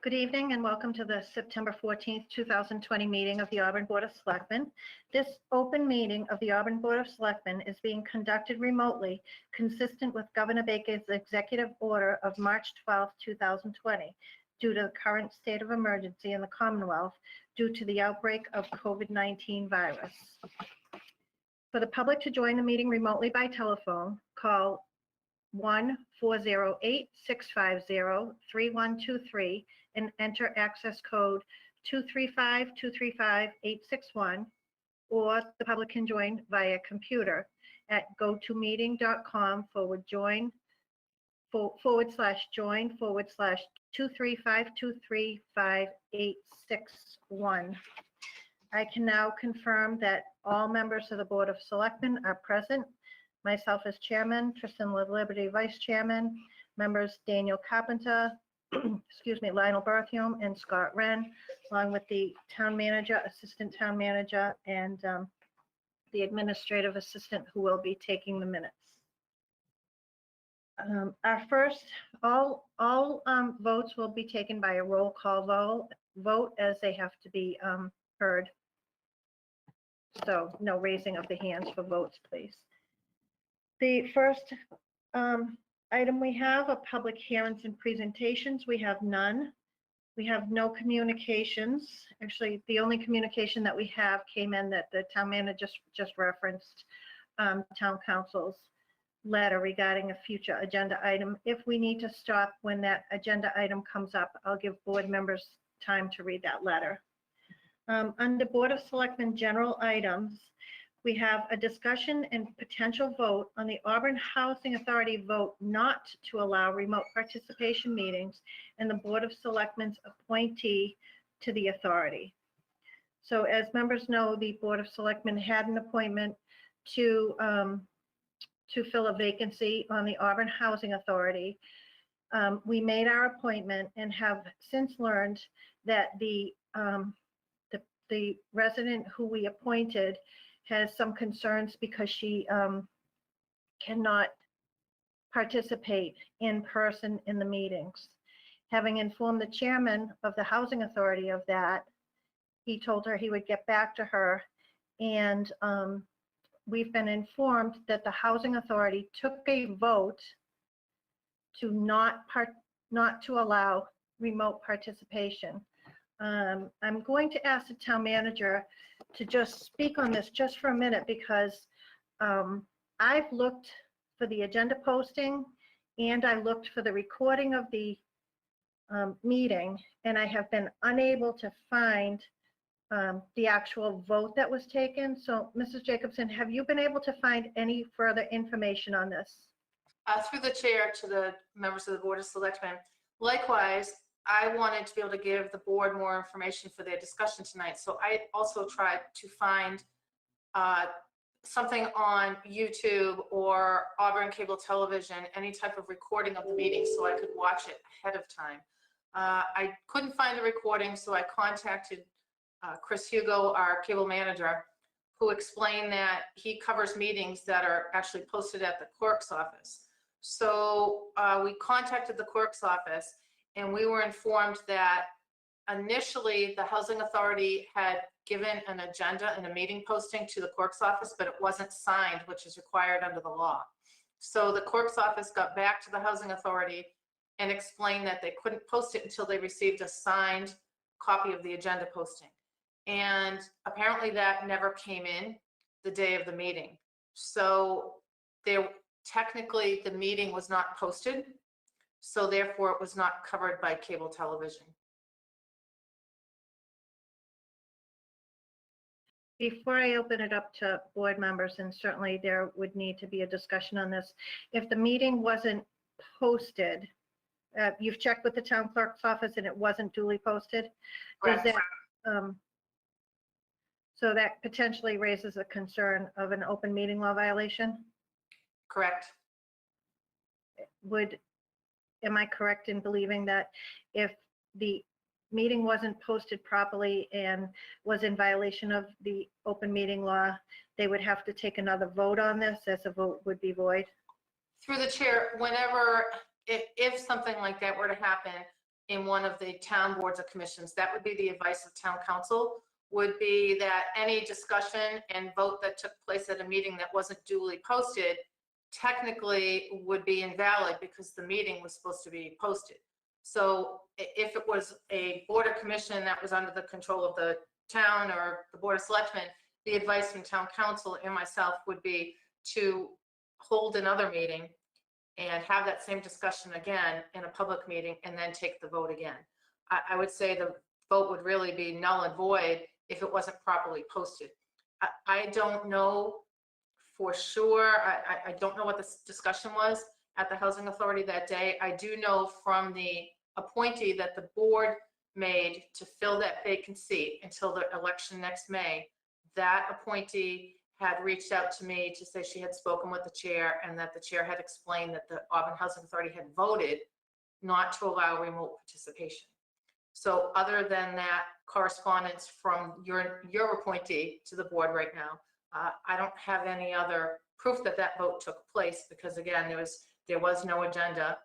Good evening and welcome to the September 14th, 2020 meeting of the Auburn Board of Selectmen. This open meeting of the Auburn Board of Selectmen is being conducted remotely, consistent with Governor Baker's executive order of March 12, 2020, due to the current state of emergency in the Commonwealth due to the outbreak of COVID-19 virus. For the public to join the meeting remotely by telephone, call 1-408-650-3123 and enter access code 235-235-861, or the public can join via computer at gotomeeting.com/join/235-235-861. I can now confirm that all members of the Board of Selectmen are present. Myself as chairman, Tristan Liberty vice chairman, members Daniel Carpenter, Lionel Berthium, and Scott Wren, along with the town manager, assistant town manager, and the administrative assistant who will be taking the minutes. Our first, all votes will be taken by a roll call vote as they have to be heard. So no raising of the hands for votes, please. The first item we have are public hearings and presentations. We have none. We have no communications. Actually, the only communication that we have came in that the town manager just referenced town council's letter regarding a future agenda item. If we need to stop when that agenda item comes up, I'll give board members time to read that letter. Under Board of Selectmen general items, we have a discussion and potential vote on the Auburn Housing Authority vote not to allow remote participation meetings and the Board of Selectmen's appointee to the authority. So as members know, the Board of Selectmen had an appointment to fill a vacancy on the Auburn Housing Authority. We made our appointment and have since learned that the resident who we appointed has some concerns because she cannot participate in person in the meetings. Having informed the chairman of the Housing Authority of that, he told her he would get back to her, and we've been informed that the Housing Authority took a vote to not to allow remote participation. I'm going to ask the town manager to just speak on this just for a minute, because I've looked for the agenda posting and I looked for the recording of the meeting, and I have been unable to find the actual vote that was taken. So Mrs. Jacobson, have you been able to find any further information on this? Through the chair to the members of the Board of Selectmen. Likewise, I wanted to be able to give the board more information for their discussion tonight. So I also tried to find something on YouTube or Auburn cable television, any type of recording of the meeting so I could watch it ahead of time. I couldn't find the recording, so I contacted Chris Hugo, our cable manager, who explained that he covers meetings that are actually posted at the clerk's office. So we contacted the clerk's office, and we were informed that initially the Housing Authority had given an agenda and a meeting posting to the clerk's office, but it wasn't signed, which is required under the law. So the clerk's office got back to the Housing Authority and explained that they couldn't post it until they received a signed copy of the agenda posting. And apparently that never came in the day of the meeting. So technically the meeting was not posted. So therefore it was not covered by cable television. Before I open it up to board members, and certainly there would need to be a discussion on this, if the meeting wasn't posted, you've checked with the town clerk's office and it wasn't duly posted, does that, so that potentially raises a concern of an open meeting law violation? Correct. Am I correct in believing that if the meeting wasn't posted properly and was in violation of the open meeting law, they would have to take another vote on this, as a vote would be void? Through the chair, whenever, if something like that were to happen, in one of the town boards or commissions, that would be the advice of town council, would be that any discussion and vote that took place at a meeting that wasn't duly posted technically would be invalid because the meeting was supposed to be posted. So if it was a board or commission that was under the control of the town or the board of selectmen, the advice from town council and myself would be to hold another meeting and have that same discussion again in a public meeting and then take the vote again. I would say the vote would really be null and void if it wasn't properly posted. I don't know for sure. I don't know what the discussion was at the Housing Authority that day. I do know from the appointee that the board made to fill that vacant seat until the election next May, that appointee had reached out to me to say she had spoken with the chair and that the chair had explained that the Auburn Housing Authority had voted not to allow remote participation. So other than that correspondence from your appointee to the board right now, I don't have any other proof that that vote took place because again, there was no agenda.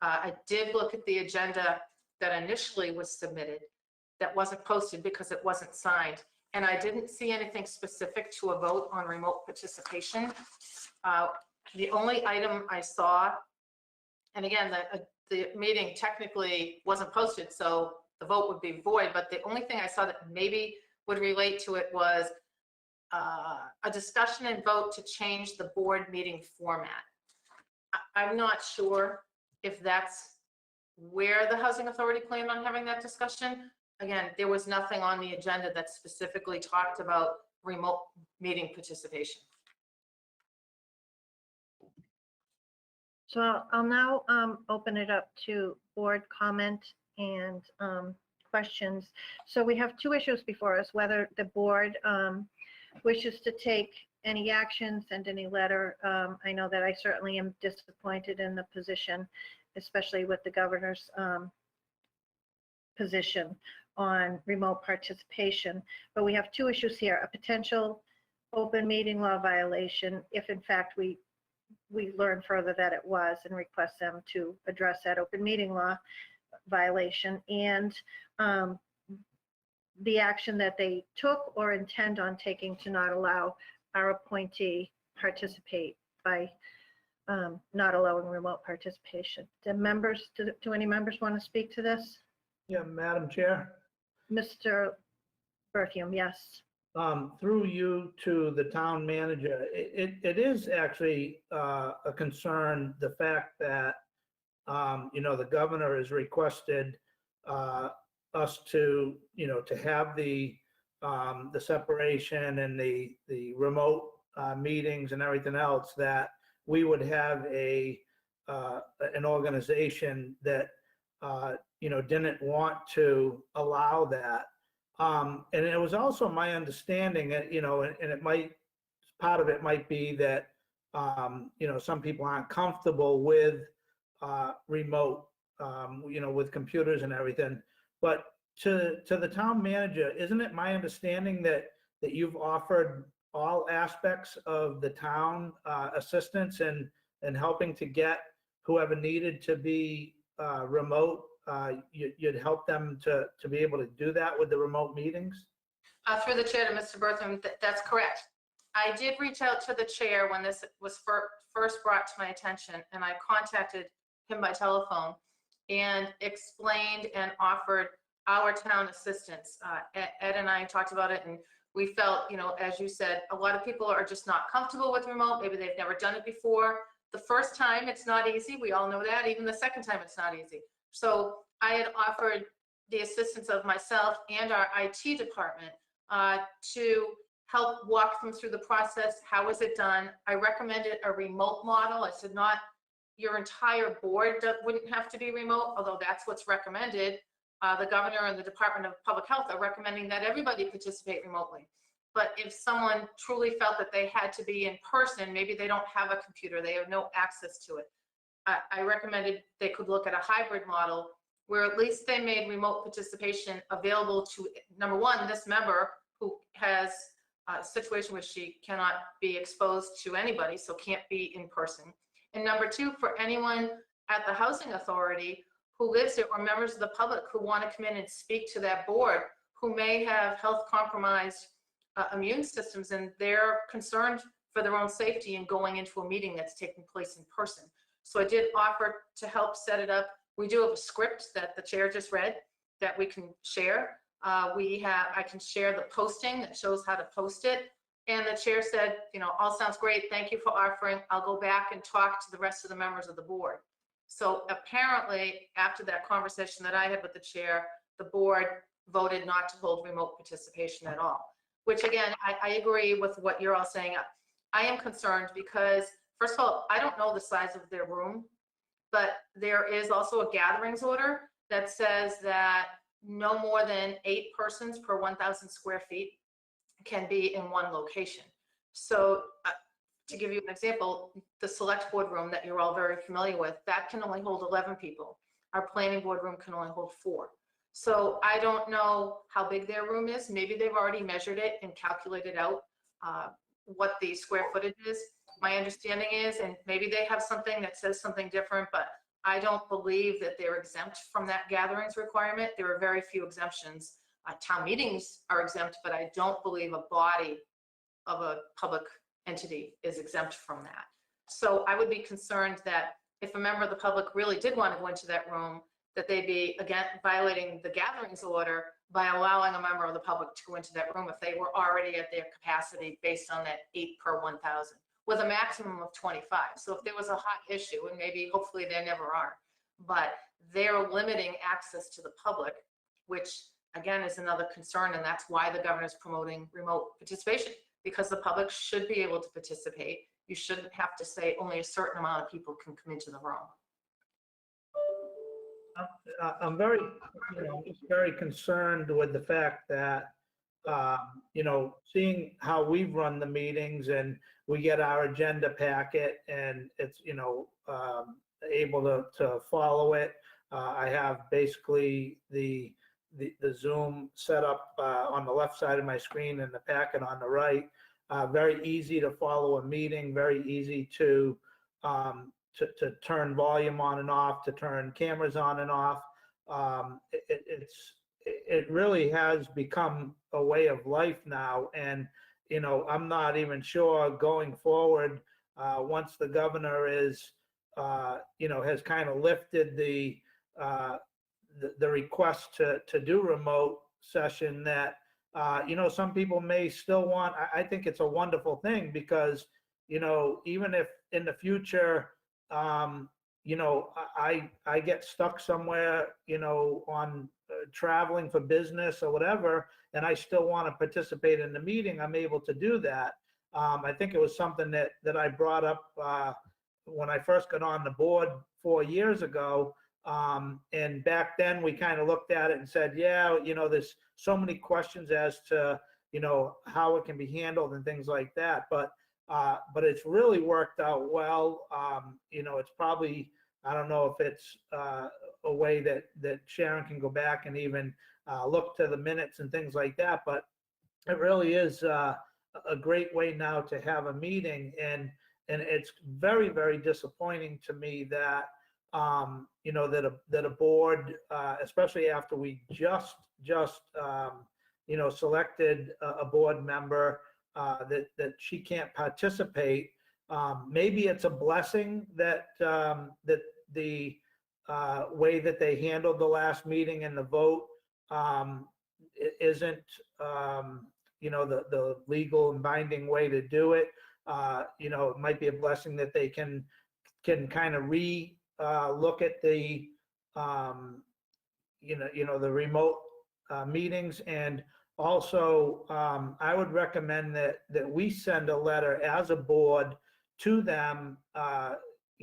I did look at the agenda that initially was submitted that wasn't posted because it wasn't signed. And I didn't see anything specific to a vote on remote participation. The only item I saw, and again, the meeting technically wasn't posted, so the vote would be void, but the only thing I saw that maybe would relate to it was a discussion and vote to change the board meeting format. I'm not sure if that's where the Housing Authority planned on having that discussion. Again, there was nothing on the agenda that specifically talked about remote meeting participation. So I'll now open it up to board comment and questions. So we have two issues before us, whether the board wishes to take any action, send any letter. I know that I certainly am disappointed in the position, especially with the governor's position on remote participation. But we have two issues here: a potential open meeting law violation, if in fact we learn further that it was, and request them to address that open meeting law violation, and the action that they took or intend on taking to not allow our appointee participate by not allowing remote participation. Do any members want to speak to this? Yeah, Madam Chair. Mr. Berthium, yes. Through you to the town manager, it is actually a concern, the fact that, the governor has requested us to, to have the separation and the remote meetings and everything else, that we would have an organization that, didn't want to allow that. And it was also my understanding that, and it might, part of it might be that, some people aren't comfortable with remote, with computers and everything. But to the town manager, isn't it my understanding that you've offered all aspects of the town assistance and helping to get whoever needed to be remote? You'd help them to be able to do that with the remote meetings? Through the chair to Mr. Bertram, that's correct. I did reach out to the chair when this was first brought to my attention, and I contacted him by telephone and explained and offered our town assistance. Ed and I talked about it, and we felt, as you said, a lot of people are just not comfortable with remote. Maybe they've never done it before. The first time, it's not easy. We all know that. Even the second time, it's not easy. So I had offered the assistance of myself and our IT department to help walk them through the process. How is it done? I recommended a remote model. I said not your entire board wouldn't have to be remote, although that's what's recommended. The governor and the Department of Public Health are recommending that everybody participate remotely. But if someone truly felt that they had to be in person, maybe they don't have a computer, they have no access to it, I recommended they could look at a hybrid model where at least they made remote participation available to, number one, this member who has a situation where she cannot be exposed to anybody, so can't be in person. And number two, for anyone at the Housing Authority who lives there or members of the public who want to come in and speak to that board, who may have health compromised immune systems, and they're concerned for their own safety in going into a meeting that's taking place in person. So I did offer to help set it up. We do have a script that the chair just read that we can share. I can share the posting that shows how to post it. And the chair said, you know, all sounds great. Thank you for offering. I'll go back and talk to the rest of the members of the board. So apparently, after that conversation that I had with the chair, the board voted not to hold remote participation at all, which again, I agree with what you're all saying. I am concerned because, first of all, I don't know the size of their room, but there is also a gatherings order that says that no more than 8 persons per 1,000 square feet can be in one location. So to give you an example, the select board room that you're all very familiar with, that can only hold 11 people. Our planning board room can only hold 4. So I don't know how big their room is. Maybe they've already measured it and calculated out what the square footage is. My understanding is, and maybe they have something that says something different, but I don't believe that they're exempt from that gatherings requirement. There are very few exemptions. Town meetings are exempt, but I don't believe a body of a public entity is exempt from that. So I would be concerned that if a member of the public really did want to go into that room, that they'd be, again, violating the gatherings order by allowing a member of the public to go into that room if they were already at their capacity based on that 8 per 1,000, with a maximum of 25. So if there was a hot issue, and maybe hopefully there never are, but they're limiting access to the public, which again is another concern, and that's why the governor's promoting remote participation, because the public should be able to participate. You shouldn't have to say only a certain amount of people can come into the room. I'm very, just very concerned with the fact that, seeing how we've run the meetings and we get our agenda packet and it's, able to follow it. I have basically the Zoom set up on the left side of my screen and the packet on the right. Very easy to follow a meeting, very easy to turn volume on and off, to turn cameras on and off. It really has become a way of life now. And, I'm not even sure going forward, once the governor is, has kind of lifted the request to do remote session, that, some people may still want. I think it's a wonderful thing because, even if in the future, I get stuck somewhere, on traveling for business or whatever, and I still want to participate in the meeting, I'm able to do that. I think it was something that I brought up when I first got on the board 4 years ago. And back then we kind of looked at it and said, yeah, there's so many questions as to, how it can be handled and things like that. But it's really worked out well. It's probably, I don't know if it's a way that Sharon can go back and even look to the minutes and things like that. But it really is a great way now to have a meeting. And it's very, very disappointing to me that, that a board, especially after we just selected a board member, that she can't participate. Maybe it's a blessing that that the way that they handled the last meeting and the vote isn't the legal and binding way to do it. It might be a blessing that they can kind of look at the the remote meetings. And also I would recommend that we send a letter as a board to them,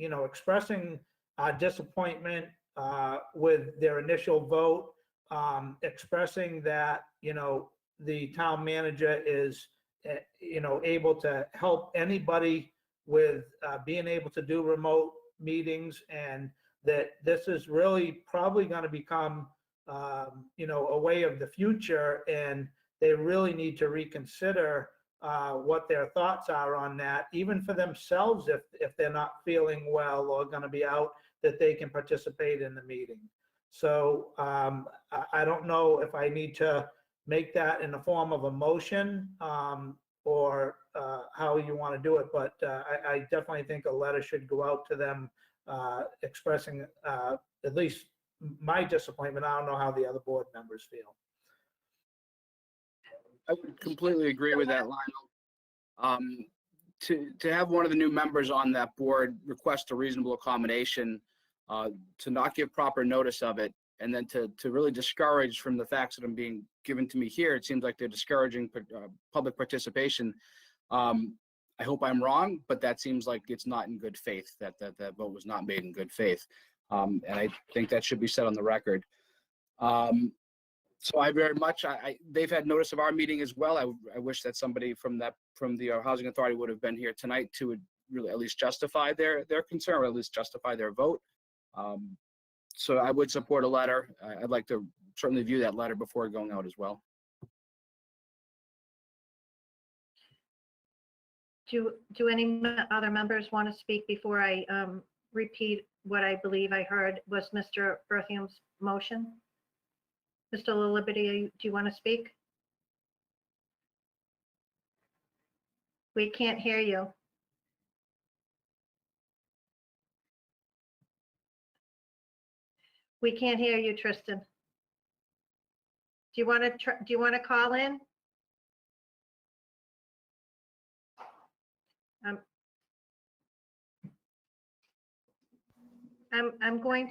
expressing disappointment with their initial vote, expressing that the town manager is able to help anybody with being able to do remote meetings, and that this is really probably going to become a way of the future, and they really need to reconsider what their thoughts are on that, even for themselves, if they're not feeling well or going to be out, that they can participate in the meeting. So I don't know if I need to make that in the form of a motion or how you want to do it, but I definitely think a letter should go out to them expressing at least my disappointment. I don't know how the other board members feel. I would completely agree with that, Lionel. To have one of the new members on that board request a reasonable accommodation, to not give proper notice of it, and then to really discourage from the facts that are being given to me here, it seems like they're discouraging public participation. I hope I'm wrong, but that seems like it's not in good faith, that vote was not made in good faith. And I think that should be set on the record. So I very much, they've had notice of our meeting as well. I wish that somebody from the Housing Authority would have been here tonight to really at least justify their concern, or at least justify their vote. So I would support a letter. I'd like to certainly view that letter before going out as well. Do any other members want to speak before I repeat what I believe I heard was Mr. Berthium's motion? Mr. LaLiberty, do you want to speak? We can't hear you. We can't hear you, Tristan. Do you want to call in? I'm going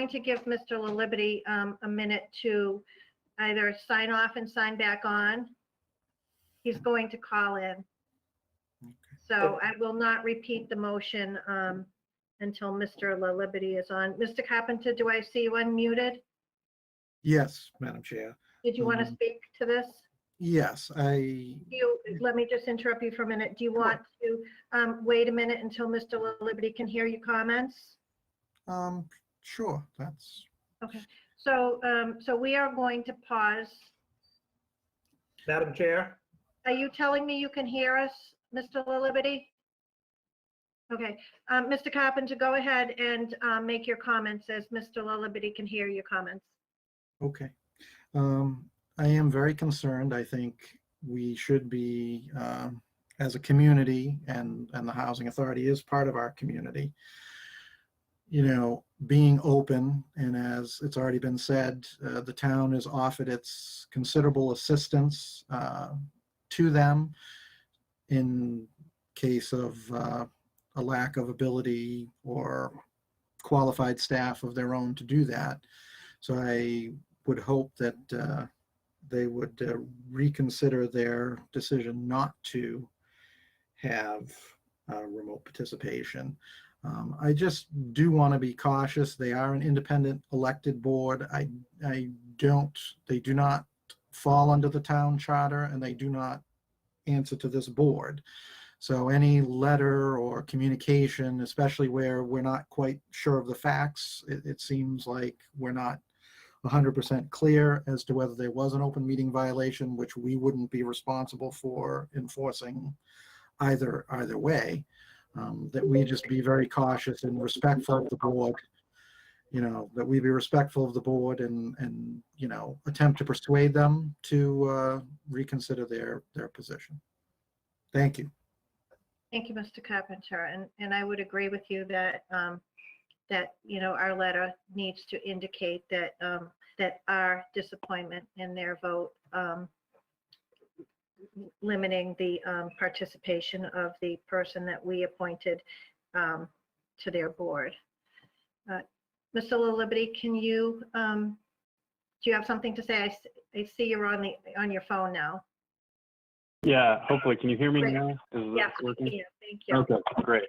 to give Mr. LaLiberty a minute to either sign off and sign back on. He's going to call in. So I will not repeat the motion until Mr. LaLiberty is on. Mr. Carpenter, do I see you unmuted? Yes, Madam Chair. Did you want to speak to this? Yes, Let me just interrupt you for a minute. Do you want to wait a minute until Mr. LaLiberty can hear your comments? Sure, that's. Okay, so we are going to pause. Madam Chair? Are you telling me you can hear us, Mr. LaLiberty? Okay, Mr. Carpenter, go ahead and make your comments as Mr. LaLiberty can hear your comments. Okay. I am very concerned. I think we should be, as a community, and the Housing Authority is part of our community, you know, being open, and as it's already been said, the town has offered its considerable assistance to them in case of a lack of ability or qualified staff of their own to do that. So I would hope that they would reconsider their decision not to have remote participation. I just do want to be cautious. They are an independent elected board. They do not fall under the town charter, and they do not answer to this board. So any letter or communication, especially where we're not quite sure of the facts, it seems like we're not 100% clear as to whether there was an open meeting violation, which we wouldn't be responsible for enforcing either way. That we just be very cautious and respectful of the board, you know, that we be respectful of the board and you know, attempt to persuade them to reconsider their position. Thank you. Thank you, Mr. Carpenter. And I would agree with you that you know, our letter needs to indicate that that our disappointment in their vote limiting the participation of the person that we appointed to their board. Mr. LaLiberty, can you do you have something to say? I see you're on your phone now. Yeah, hopefully. Can you hear me Great. now? Yes, we can. Thank you. Okay, great.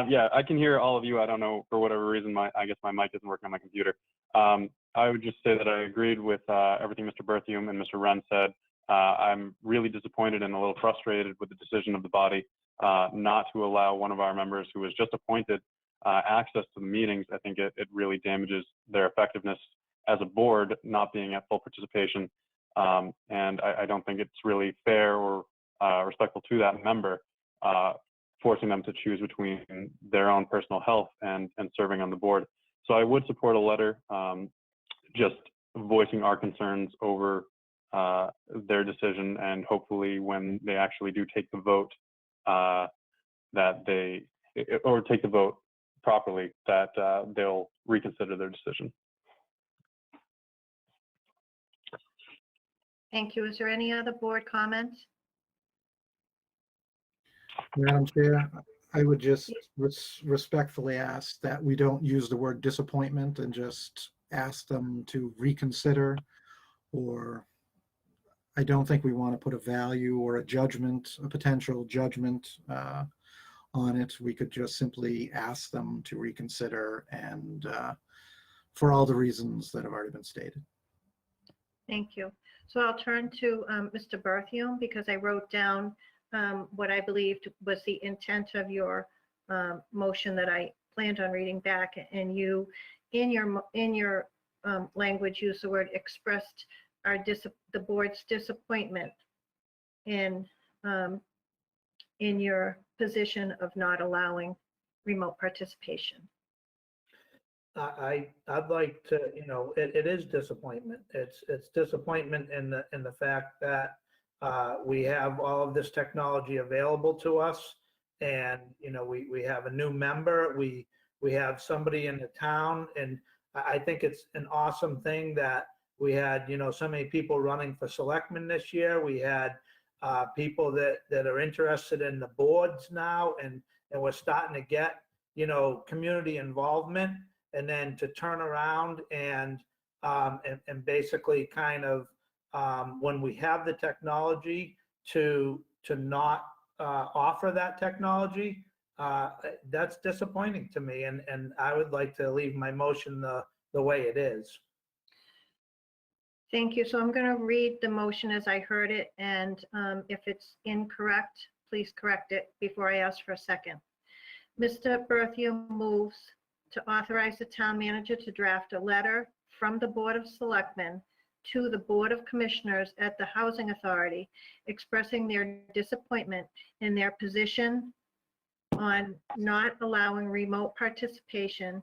Yeah, I can hear all of you. I don't know, for whatever reason, I guess my mic isn't working on my computer. I would just say that I agreed with everything Mr. Berthium and Mr. Wren said. I'm really disappointed and a little frustrated with the decision of the body not to allow one of our members who was just appointed access to the meetings. I think it really damages their effectiveness as a board, not being at full participation. And I don't think it's really fair or respectful to that member, forcing them to choose between their own personal health and serving on the board. So I would support a letter just voicing our concerns over their decision, and hopefully when they actually do take the vote, that they, or take the vote properly, that they'll reconsider their decision. Thank you. Is there any other board comments? Madam Chair, I would just respectfully ask that we don't use the word disappointment and just ask them to reconsider, or I don't think we want to put a value or a judgment, a potential judgment on it. We could just simply ask them to reconsider, and for all the reasons that have already been stated. Thank you. So I'll turn to Mr. Berthium, because I wrote down what I believed was the intent of your motion that I planned on reading back, and you, in your language, use the word expressed the board's disappointment in your position of not allowing remote participation. I'd like to, it is disappointment. It's disappointment in the fact that we have all of this technology available to us, and we have a new member. We have somebody in the town, and I think it's an awesome thing that we had so many people running for selectmen this year. We had people that are interested in the boards now, and we're starting to get community involvement. And then to turn around and basically kind of when we have the technology to not offer that technology, that's disappointing to me. And I would like to leave my motion the way it is. Thank you. So I'm going to read the motion as I heard it, and if it's incorrect, please correct it before I ask for a second. Mr. Berthium moves to authorize the town manager to draft a letter from the Board of Selectmen to the Board of Commissioners at the Housing Authority, expressing their disappointment in their position on not allowing remote participation,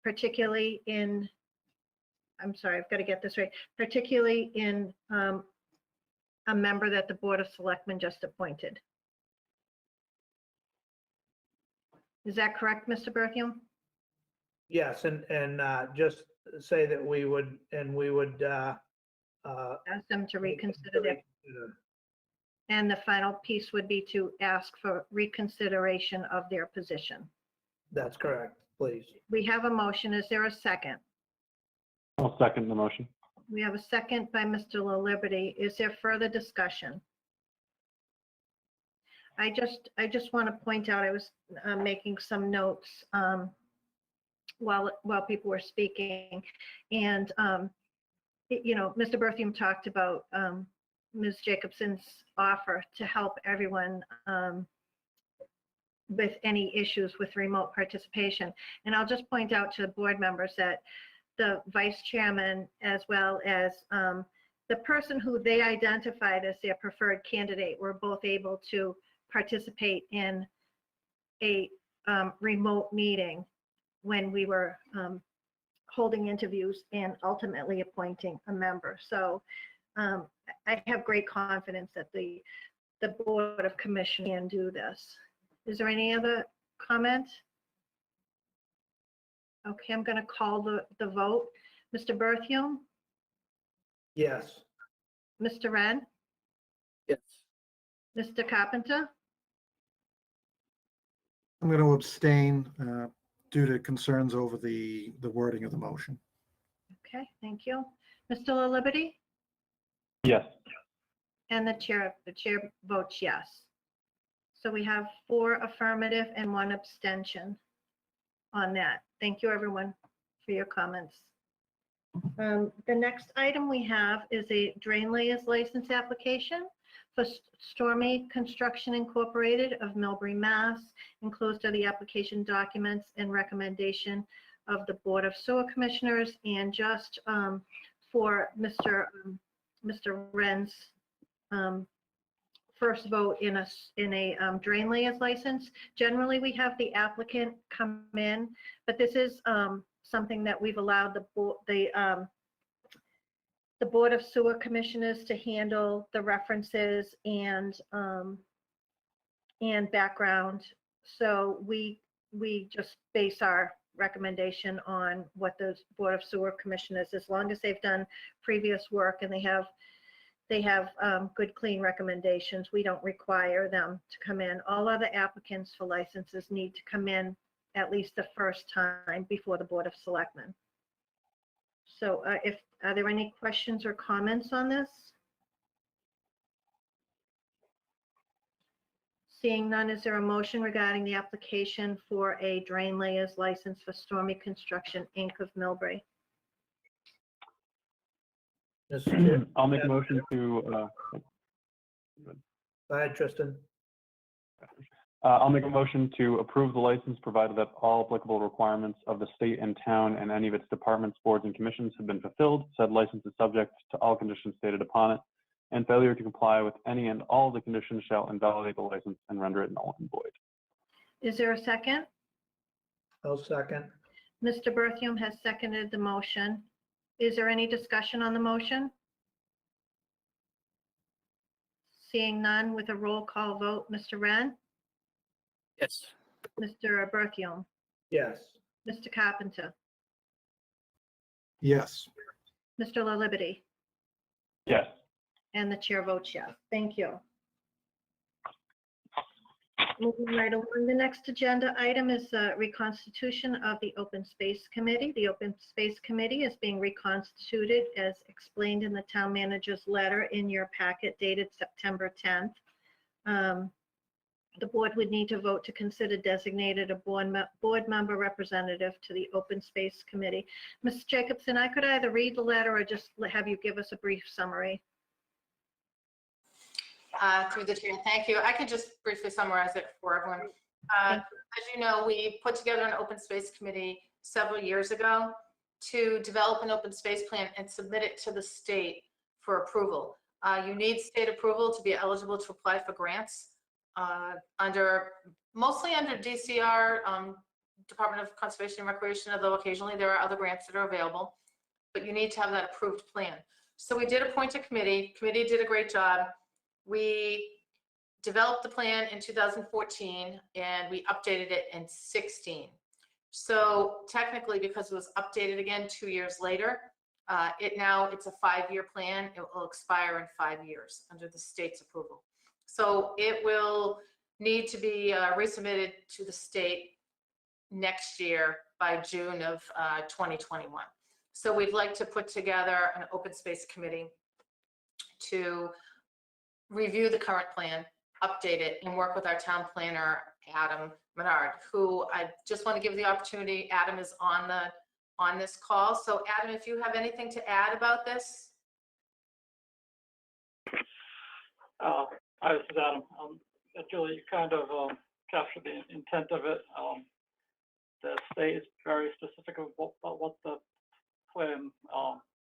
particularly in, I'm sorry, I've got to get this right, particularly in a member that the Board of Selectmen just appointed. Is that correct, Mr. Berthium? Yes, and just say that we would Ask them to reconsider their, and the final piece would be to ask for reconsideration of their position. That's correct, please. We have a motion. Is there a second? I'll second the motion. We have a second by Mr. La Liberty. Is there further discussion? I just want to point out, I was making some notes while people were speaking, and Mr. Berthium talked about Ms. Jacobson's offer to help everyone with any issues with remote participation. And I'll just point out to the board members that the vice chairman, as well as the person who they identified as their preferred candidate, were both able to participate in a remote meeting when we were holding interviews and ultimately appointing a member. So I have great confidence that the Board of Commissioners can do this. Is there any other comment? Okay, I'm going to call the vote. Mr. Berthium? Yes. Mr. Wren? Yes. Mr. Carpenter? I'm going to abstain due to concerns over the wording of the motion. Okay, thank you. Mr. La Liberty? Yes. And the chair votes yes. So we have 4 affirmative and 1 abstention on that. Thank you, everyone, for your comments. The next item we have is a drain layers license application for Stormy Construction Incorporated of Millbury, Mass. Enclosed are the application documents and recommendation of the Board of Sewer Commissioners, and just for Mr. Wren's first vote in a drain layers license. Generally, we have the applicant come in, but this is something that we've allowed the Board of Sewer Commissioners to handle the references and background. So we just base our recommendation on what the Board of Sewer Commissioners, as long as they've done previous work and they have good, clean recommendations, we don't require them to come in. All other applicants for licenses need to come in at least the first time before the Board of Selectmen. So are there any questions or comments on this? Seeing none, is there a motion regarding the application for a drain layers license for Stormy Construction, Inc. of Millbury? Mr. Chair. I'll make a motion to, Go ahead, Tristan. I'll make a motion to approve the license, provided that all applicable requirements of the state and town and any of its departments, boards, and commissions have been fulfilled. Said license is subject to all conditions stated upon it, and failure to comply with any and all of the conditions shall invalidate the license and render it null and void. Is there a second? I'll second. Mr. Berthium has seconded the motion. Is there any discussion on the motion? Seeing none, with a roll call vote, Mr. Wren, Yes. Mr. Berthium, Yes. Mr. Carpenter, Yes. Mr. La Liberty, Yes. and the chair votes yes. Thank you. Moving right along, the next agenda item is reconstitution of the Open Space Committee. The Open Space Committee is being reconstituted as explained in the town manager's letter in your packet dated September 10th. The board would need to vote to consider designated a board member representative to the Open Space Committee. Ms. Jacobson, I could either read the letter or just have you give us a brief summary. Through the chair, thank you. I could just briefly summarize it for everyone. As you know, we put together an open space committee several years ago to develop an open space plan and submit it to the state for approval. You need state approval to be eligible to apply for grants mostly under DCR, Department of Conservation and Recreation, although occasionally there are other grants that are available, but you need to have that approved plan. So we did appoint a committee. Committee did a great job. We developed the plan in 2014 and we updated it in 16. So technically, because it was updated again 2 years later, it's a 5-year plan. It will expire in 5 years under the state's approval. So it will need to be resubmitted to the state next year by June of 2021. So we'd like to put together an open space committee to review the current plan, update it, and work with our town planner, Adam Menard, who I just want to give the opportunity. Adam is on this call. So Adam, if you have anything to add about this? Hi, this is Adam. Julie, you kind of captured the intent of it. The state is very specific about what the plan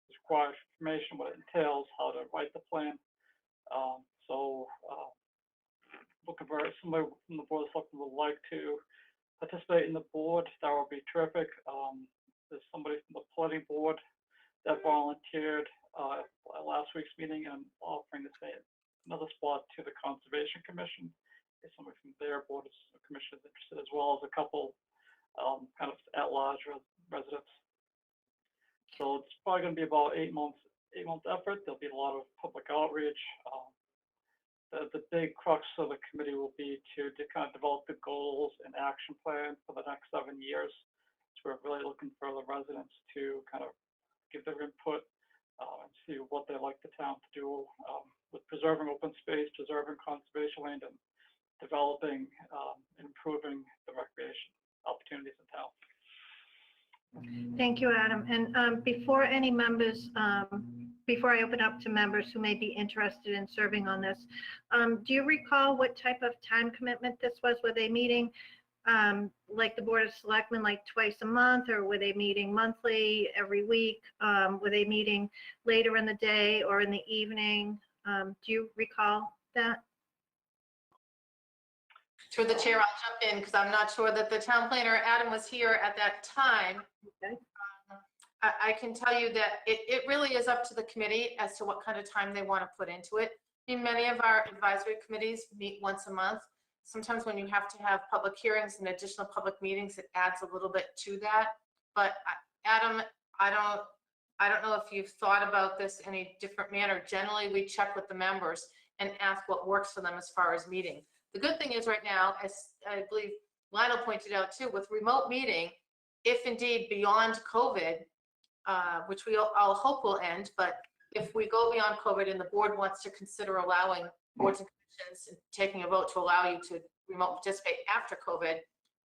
requires information, what it entails, how to write the plan. Looking for somebody from the Board of Selectmen would like to participate in the board, that would be terrific. There's somebody from the planning board that volunteered at last week's meeting, and I'm offering to say another spot to the Conservation Commission. If somebody from their Board of Commissioners interested, as well as a couple kind of at-large residents. So it's probably going to be about 8 months effort. There'll be a lot of public outreach. The big crux of the committee will be to kind of develop the goals and action plan for the next 7 years. So we're really looking for the residents to kind of give their input and see what they like the town to do with preserving open space, preserving conservation land, and developing and improving the recreation opportunities in town. Thank you, Adam. And before any members, before I open up to members who may be interested in serving on this, do you recall what type of time commitment this was? Were they meeting like the Board of Selectmen, like twice a month, or were they meeting monthly, every week? Were they meeting later in the day or in the evening? Do you recall that? Through the chair, I'll jump in because I'm not sure that the town planner, Adam, was here at that time. Okay. I can tell you that it really is up to the committee as to what kind of time they want to put into it. I mean, many of our advisory committees meet once a month. Sometimes when you have to have public hearings and additional public meetings, it adds a little bit to that. But Adam, I don't know if you've thought about this in a different manner. Generally, we check with the members and ask what works for them as far as meeting. The good thing is right now, as I believe Lionel pointed out too, with remote meeting, if indeed beyond COVID, which we all hope will end, but if we go beyond COVID and the board wants to consider allowing boards and commissions and taking a vote to allow you to remote participate after COVID,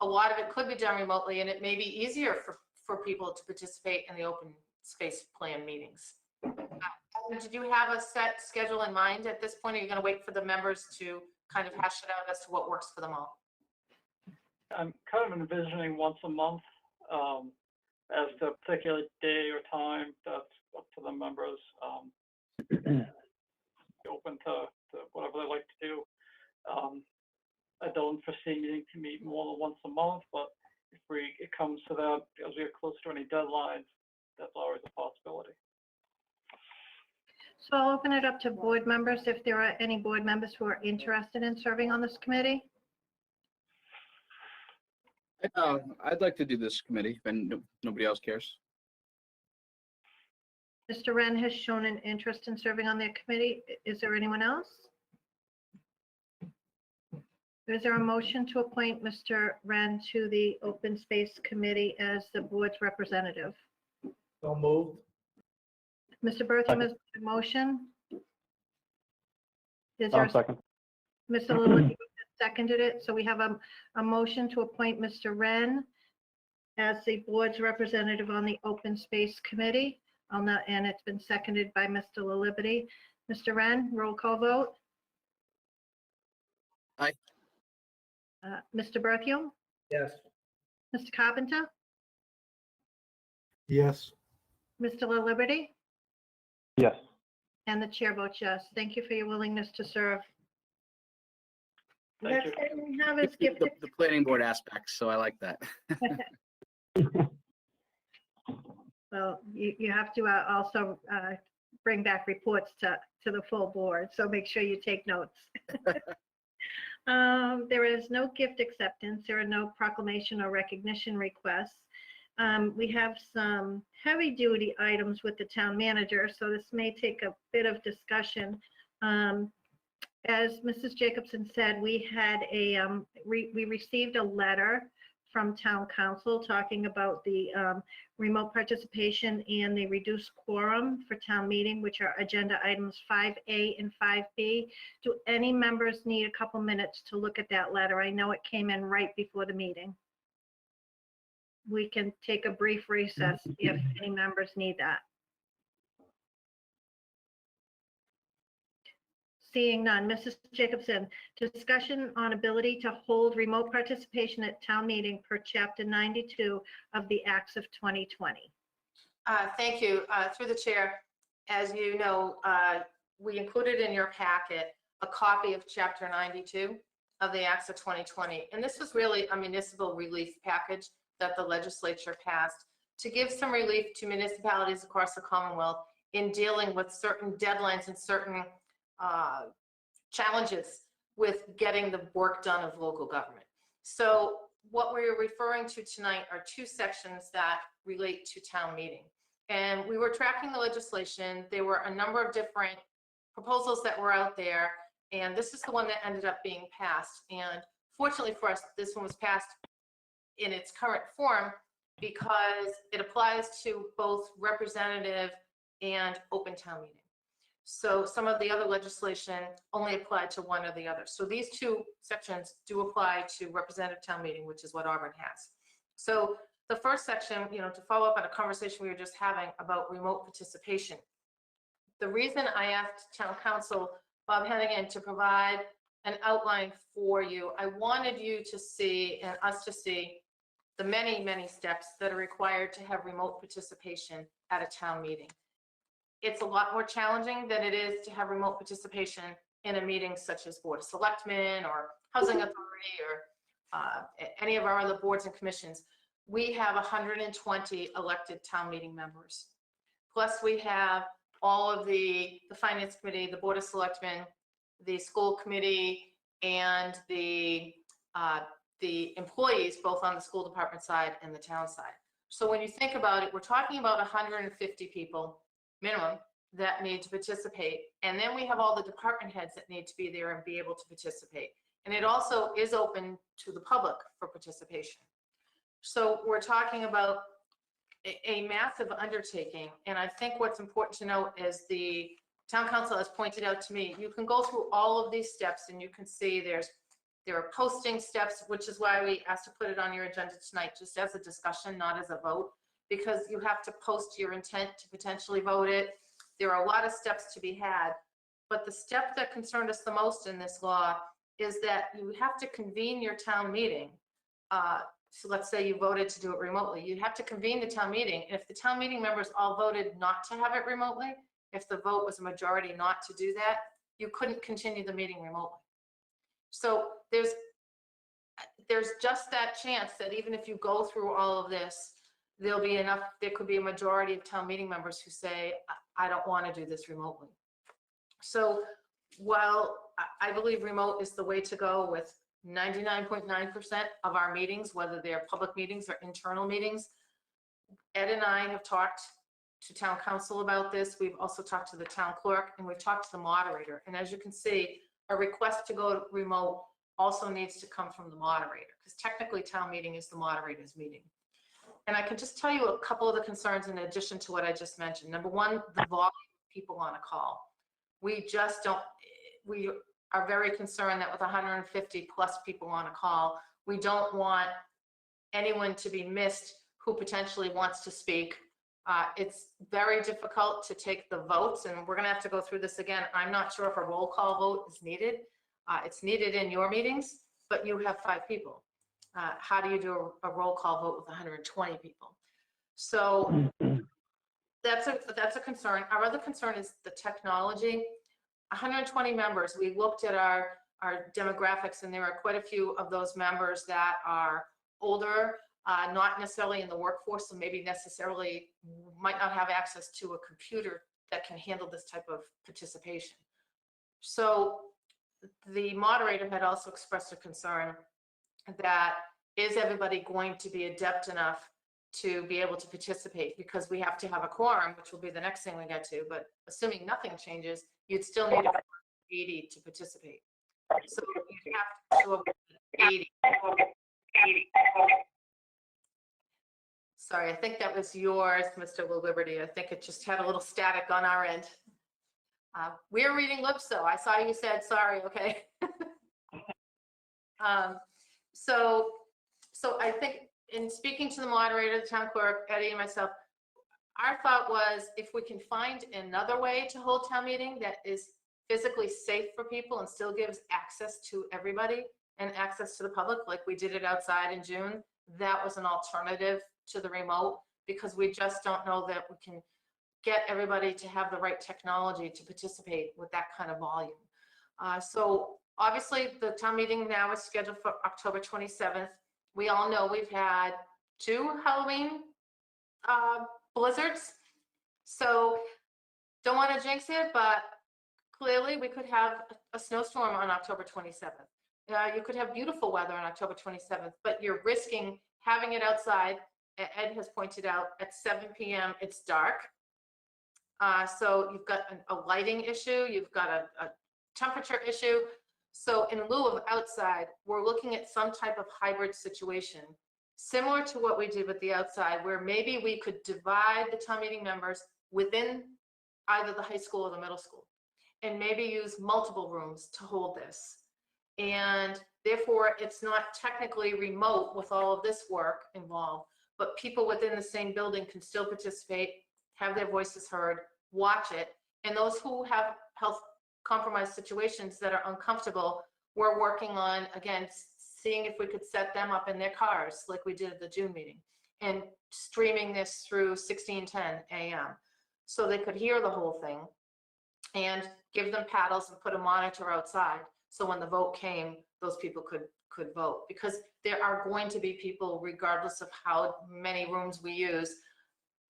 a lot of it could be done remotely, and it may be easier for people to participate in the open space plan meetings. Did you have a set schedule in mind at this point? Or are you going to wait for the members to kind of hash it out as to what works for them all? I'm kind of envisioning once a month as the particular day or time. That's up to the members. Open to whatever they like to do. I don't foresee needing to meet more than once a month, but if it comes to that, as we get close to any deadlines, that's always a possibility. So I'll open it up to board members if there are any board members who are interested in serving on this committee. I'd like to do this committee, and nobody else cares. Mr. Wren has shown an interest in serving on the committee. Is there anyone else? Is there a motion to appoint Mr. Wren to the Open Space Committee as the board's representative? So moved. Mr. Berthium has a motion. Is there, Second. Mr. Lilly seconded it, so we have a motion to appoint Mr. Wren as the board's representative on the Open Space Committee. And it's been seconded by Mr. LaLiberty. Mr. Wren, roll call vote. Aye. Mr. Berthium, Yes. Mr. Carpenter, Yes. Mr. LaLiberty, Yes. and the chair votes yes. Thank you for your willingness to serve. Thank Next you. item we have is gift. The planning board aspects, so I like that. Well, you have to also bring back reports to the full board, so make sure you take notes. There is no gift acceptance. There are no proclamation or recognition requests. We have some heavy-duty items with the town manager, so this may take a bit of discussion. As Mrs. Jacobson said, we had we received a letter from town council talking about the remote participation and the reduced quorum for town meeting, which are agenda items 5A and 5B. Do any members need a couple minutes to look at that letter? I know it came in right before the meeting. We can take a brief recess if any members need that. Seeing none. Mrs. Jacobson, discussion on ability to hold remote participation at town meeting per Chapter 92 of the Acts of 2020. Thank you. Through the chair, as you know, we included in your packet a copy of Chapter 92 of the Acts of 2020. And this was really a municipal relief package that the legislature passed to give some relief to municipalities across the Commonwealth in dealing with certain deadlines and certain challenges with getting the work done of local government. So what we're referring to tonight are two sections that relate to town meeting. And we were tracking the legislation. There were a number of different proposals that were out there, and this is the one that ended up being passed. And fortunately for us, this one was passed in its current form because it applies to both representative and open town meeting. So some of the other legislation only applied to one or the other. So these two sections do apply to representative town meeting, which is what Auburn has. So the first section, to follow up on a conversation we were just having about remote participation. The reason I asked town council Bob Hennigan to provide an outline for you, I wanted you to see and us to see the many, many steps that are required to have remote participation at a town meeting. It's a lot more challenging than it is to have remote participation in a meeting such as Board of Selectmen or Housing Authority or any of our other boards and commissions, we have 120 elected town meeting members. Plus we have all of the Finance Committee, the Board of Selectmen, the school committee, and the employees, both on the school department side and the town side. So when you think about it, we're talking about 150 people minimum that need to participate. And then we have all the department heads that need to be there and be able to participate. And it also is open to the public for participation. So we're talking about a massive undertaking. And I think what's important to note is the town council has pointed out to me, you can go through all of these steps and you can see there are posting steps, which is why we asked to put it on your agenda tonight, just as a discussion, not as a vote, because you have to post your intent to potentially vote it. There are a lot of steps to be had, but the step that concerned us the most in this law is that you have to convene your town meeting. So let's say you voted to do it remotely. You have to convene the town meeting. And if the town meeting members all voted not to have it remotely, if the vote was a majority not to do that, you couldn't continue the meeting remotely. So there's just that chance that even if you go through all of this, there could be a majority of town meeting members who say, I don't want to do this remotely. So while I believe remote is the way to go with 99.9% of our meetings, whether they're public meetings or internal meetings, Ed and I have talked to town council about this. We've also talked to the town clerk and we've talked to the moderator. And as you can see, a request to go remote also needs to come from the moderator, because technically town meeting is the moderator's meeting. And I can just tell you a couple of the concerns in addition to what I just mentioned. Number one, the volume of people on a call. We are very concerned that with 150 plus people on a call, we don't want anyone to be missed who potentially wants to speak. It's very difficult to take the votes, and we're gonna have to go through this again. I'm not sure if a roll call vote is needed. It's needed in your meetings, but you have 5 people. How do you do a roll call vote with 120 people? So that's a concern. Our other concern is the technology. 120 members, we looked at our demographics, and there are quite a few of those members that are older, not necessarily in the workforce, so maybe necessarily might not have access to a computer that can handle this type of participation. So the moderator had also expressed a concern that is everybody going to be adept enough to be able to participate, because we have to have a quorum, which will be the next thing we get to, but assuming nothing changes, you'd still need a 80 to participate. So you'd have to show up with 80. Sorry, I think that was yours, Mr. Liberty. I think it just had a little static on our end. We're reading lips, though. I saw you said sorry, okay? So I think in speaking to the moderator, the town clerk, Eddie, and myself, our thought was if we can find another way to hold town meeting that is physically safe for people and still gives access to everybody and access to the public, like we did it outside in June, that was an alternative to the remote, because we just don't know that we can get everybody to have the right technology to participate with that kind of volume. So obviously the town meeting now is scheduled for October 27th. We all know we've had 2 Halloween blizzards. So don't want to jinx it, but clearly we could have a snowstorm on October 27th. You could have beautiful weather on October 27th, but you're risking having it outside. Ed has pointed out at 7 p.m. it's dark. So you've got a lighting issue, you've got a temperature issue. So in lieu of outside, we're looking at some type of hybrid situation, similar to what we did with the outside, where maybe we could divide the town meeting members within either the high school or the middle school, and maybe use multiple rooms to hold this. And therefore, it's not technically remote with all of this work involved, but people within the same building can still participate, have their voices heard, watch it. And those who have health compromised situations that are uncomfortable, we're working on, again, seeing if we could set them up in their cars like we did at the June meeting, and streaming this through 1610 AM so they could hear the whole thing. and give them paddles and put a monitor outside. So when the vote came, those people could vote, because there are going to be people, regardless of how many rooms we use,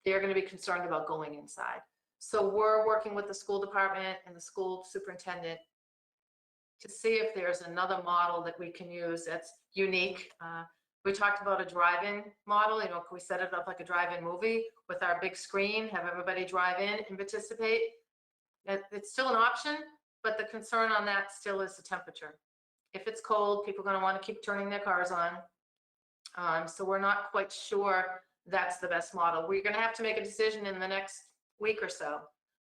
they're going to be concerned about going inside. So we're working with the school department and the school superintendent to see if there's another model that we can use that's unique. We talked about a drive-in model. You know, can we set it up like a drive-in movie with our big screen, have everybody drive in and participate? It's still an option, but the concern on that still is the temperature. If it's cold, people are going to want to keep turning their cars on. So we're not quite sure that's the best model. We're going to have to make a decision in the next week or so.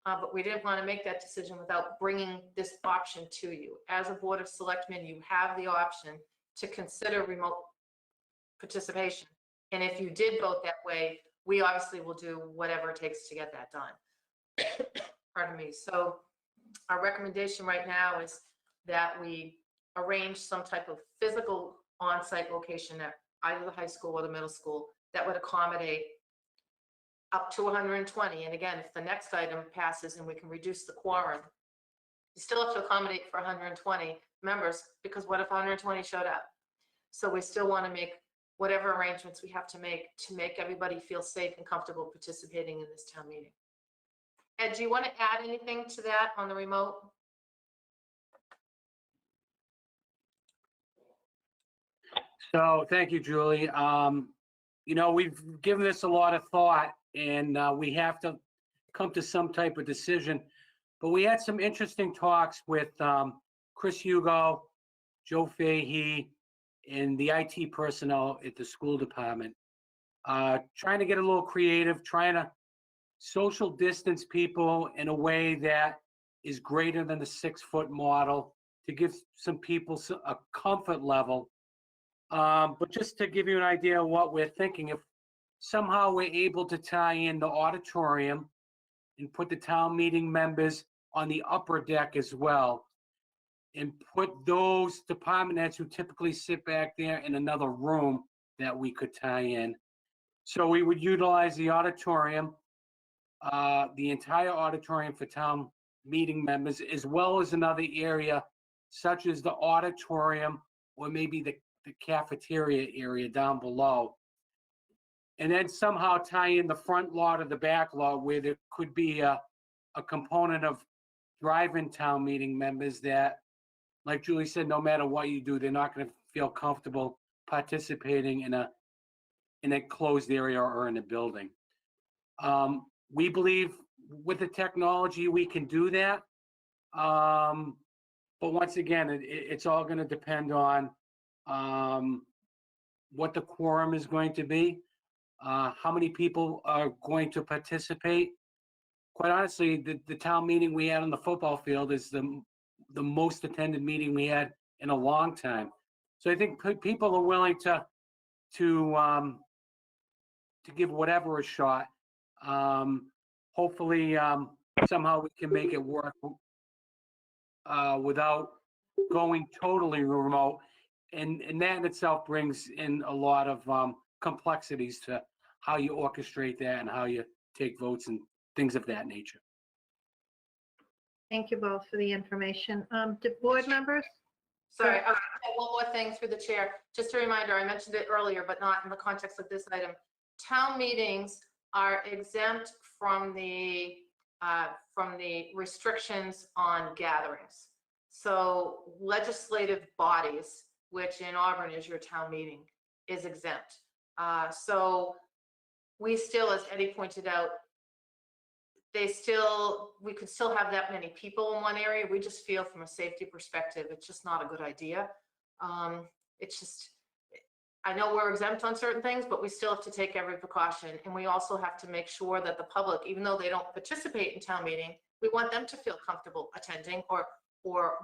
But we didn't want to make that decision without bringing this option to you. As a Board of Selectmen, you have the option to consider remote participation. And if you did vote that way, we obviously will do whatever it takes to get that done. Pardon me. So our recommendation right now is that we arrange some type of physical on-site location at either the high school or the middle school that would accommodate up to 120. And again, if the next item passes and we can reduce the quorum, you still have to accommodate for 120 members, because what if 120 showed up? So we still want to make whatever arrangements we have to make everybody feel safe and comfortable participating in this town meeting. Ed, do you want to add anything to that on the remote? So thank you, Julie. You know, we've given this a lot of thought, and we have to come to some type of decision. But we had some interesting talks with Chris Hugo, Joe Fahey, and the IT personnel at the school department, trying to get a little creative, trying to social distance people in a way that is greater than the 6-foot model to give some people a comfort level. But just to give you an idea of what we're thinking, if somehow we're able to tie in the auditorium and put the town meeting members on the upper deck as well, and put those department heads who typically sit back there in another room that we could tie in. So we would utilize the auditorium, the entire auditorium for town meeting members, as well as another area such as the auditorium or maybe the cafeteria area down below. And then somehow tie in the front lot or the back lot where there could be a component of drive-in town meeting members that, like Julie said, no matter what you do, they're not going to feel comfortable participating in a closed area or in a building. We believe with the technology we can do that. But once again, it's all going to depend on what the quorum is going to be, how many people are going to participate. Quite honestly, the town meeting we had on the football field is the most attended meeting we had in a long time. So I think people are willing to give whatever a shot. Hopefully, somehow we can make it work without going totally remote. And that in itself brings in a lot of complexities to how you orchestrate that and how you take votes and things of that nature. Thank you both for the information. Do board members? Sorry, one more thing through the chair. Just a reminder, I mentioned it earlier, but not in the context of this item. Town meetings are exempt from the restrictions on gatherings. So legislative bodies, which in Auburn is your town meeting, is exempt. So we still, as Eddie pointed out, we could still have that many people in one area. We just feel from a safety perspective, it's just not a good idea. It's just, I know we're exempt on certain things, but we still have to take every precaution. And we also have to make sure that the public, even though they don't participate in town meeting, we want them to feel comfortable attending or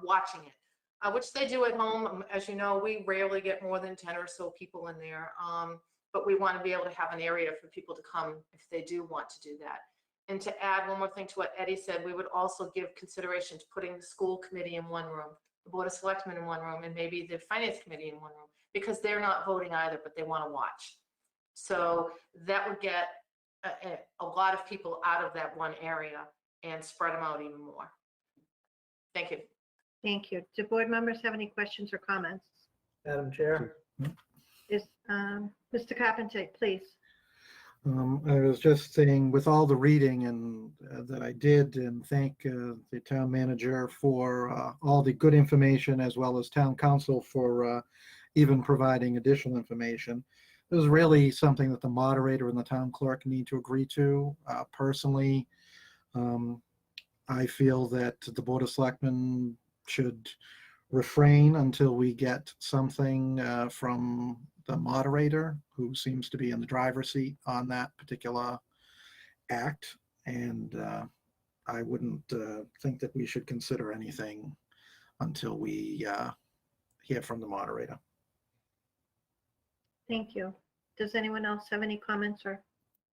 watching it, which they do at home. As you know, we rarely get more than 10 or so people in there. But we want to be able to have an area for people to come if they do want to do that. And to add one more thing to what Eddie said, we would also give consideration to putting the school committee in one room, the Board of Selectmen in one room, and maybe the Finance Committee in one room, because they're not voting either, but they want to watch. So that would get a lot of people out of that one area and spread them out even more. Thank you. Thank you. Do board members have any questions or comments? Madam Chair? Is, Mr. Carpenter, please. I was just saying, with all the reading and that I did, and thank the town manager for all the good information, as well as town council for even providing additional information. This is really something that the moderator and the town clerk need to agree to. Personally, I feel that the Board of Selectmen should refrain until we get something from the moderator, who seems to be in the driver's seat on that particular act. And I wouldn't think that we should consider anything until we hear from the moderator. Thank you. Does anyone else have any comments or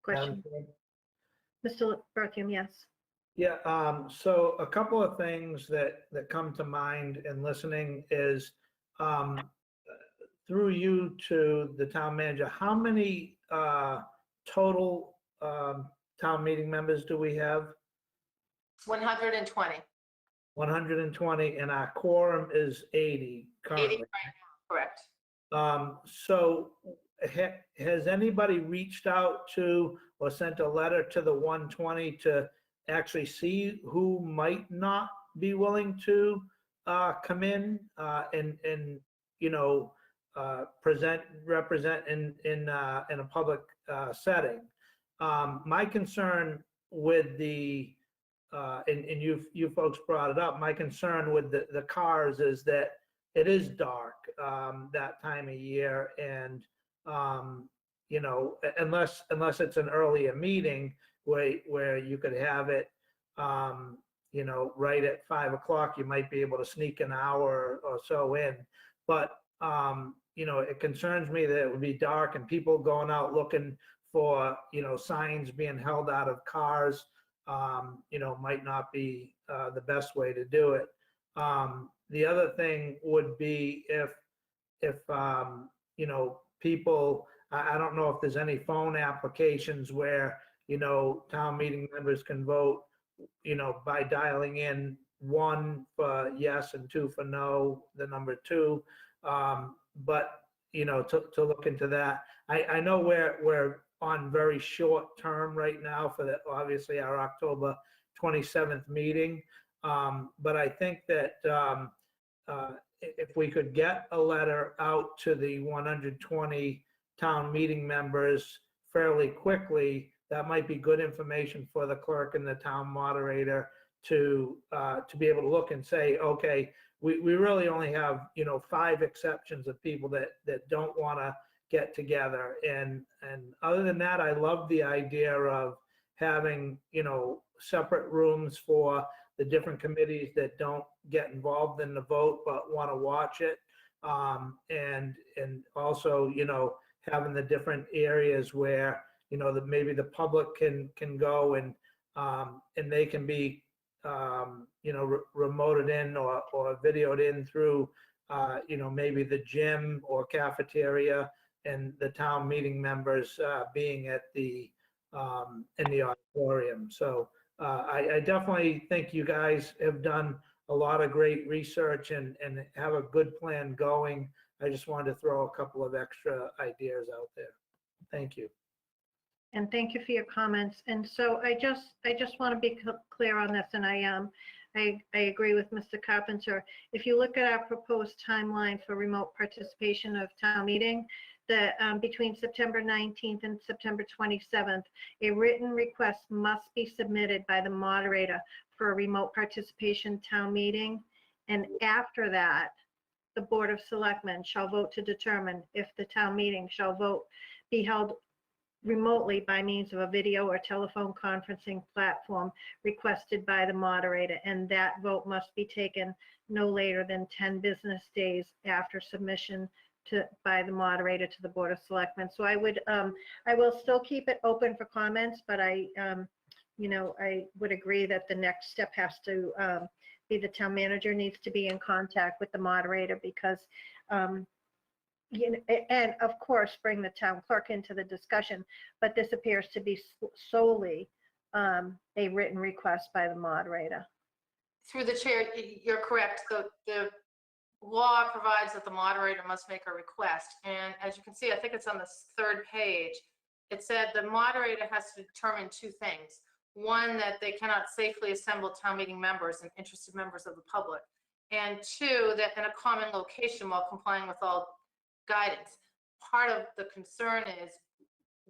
Madam questions? Chair? Mr. Berthium, yes. Yeah, so a couple of things that come to mind in listening is, through you to the town manager, how many total town meeting members do we have? 120. 120, and our quorum is 80 80 currently. right now, correct. So has anybody reached out to or sent a letter to the 120 to actually see who might not be willing to come in and you know, represent in a public setting? My concern with the and you folks brought it up. My concern with the cars is that it is dark that time of year, and you know, unless it's an earlier meeting where you could have it, you know, right at 5 o'clock, you might be able to sneak an hour or so in. But you know, it concerns me that it would be dark and people going out looking for, you know, signs being held out of cars. You know, might not be the best way to do it. The other thing would be if you know, people, I don't know if there's any phone applications where, you know, town meeting members can vote, you know, by dialing in 1 for yes and 2 for no, the number 2. But, you know, to look into that. I know we're on very short term right now for the, obviously, our October 27th meeting. But I think that if we could get a letter out to the 120 town meeting members fairly quickly, that might be good information for the clerk and the town moderator to be able to look and say, okay, we really only have, you know, 5 exceptions of people that don't want to get together. And other than that, I love the idea of having, you know, separate rooms for the different committees that don't get involved in the vote but want to watch it. And also, you know, having the different areas where, you know, that maybe the public can go and they can be, you know, remoted in or videoed in through, you know, maybe the gym or cafeteria, and the town meeting members being at the in the auditorium. So I definitely think you guys have done a lot of great research and have a good plan going. I just wanted to throw a couple of extra ideas out there. Thank you. And thank you for your comments. And so I just want to be clear on this, and I agree with Mr. Carpenter. If you look at our proposed timeline for remote participation of town meeting, that between September 19th and September 27th, a written request must be submitted by the moderator for a remote participation town meeting. And after that, the Board of Selectmen shall vote to determine if the town meeting shall be held remotely by means of a video or telephone conferencing platform requested by the moderator, and that vote must be taken no later than 10 business days after submission by the moderator to the Board of Selectmen. So I will still keep it open for comments, but you know, I would agree that the next step has to be the town manager needs to be in contact with the moderator, because you know, and of course bring the town clerk into the discussion, but this appears to be solely a written request by the moderator. Through the chair, you're correct. The law provides that the moderator must make a request. And as you can see, I think it's on the third page, it said the moderator has to determine two things. One, that they cannot safely assemble town meeting members and interested members of the public. And two, that in a common location while complying with all guidance. Part of the concern is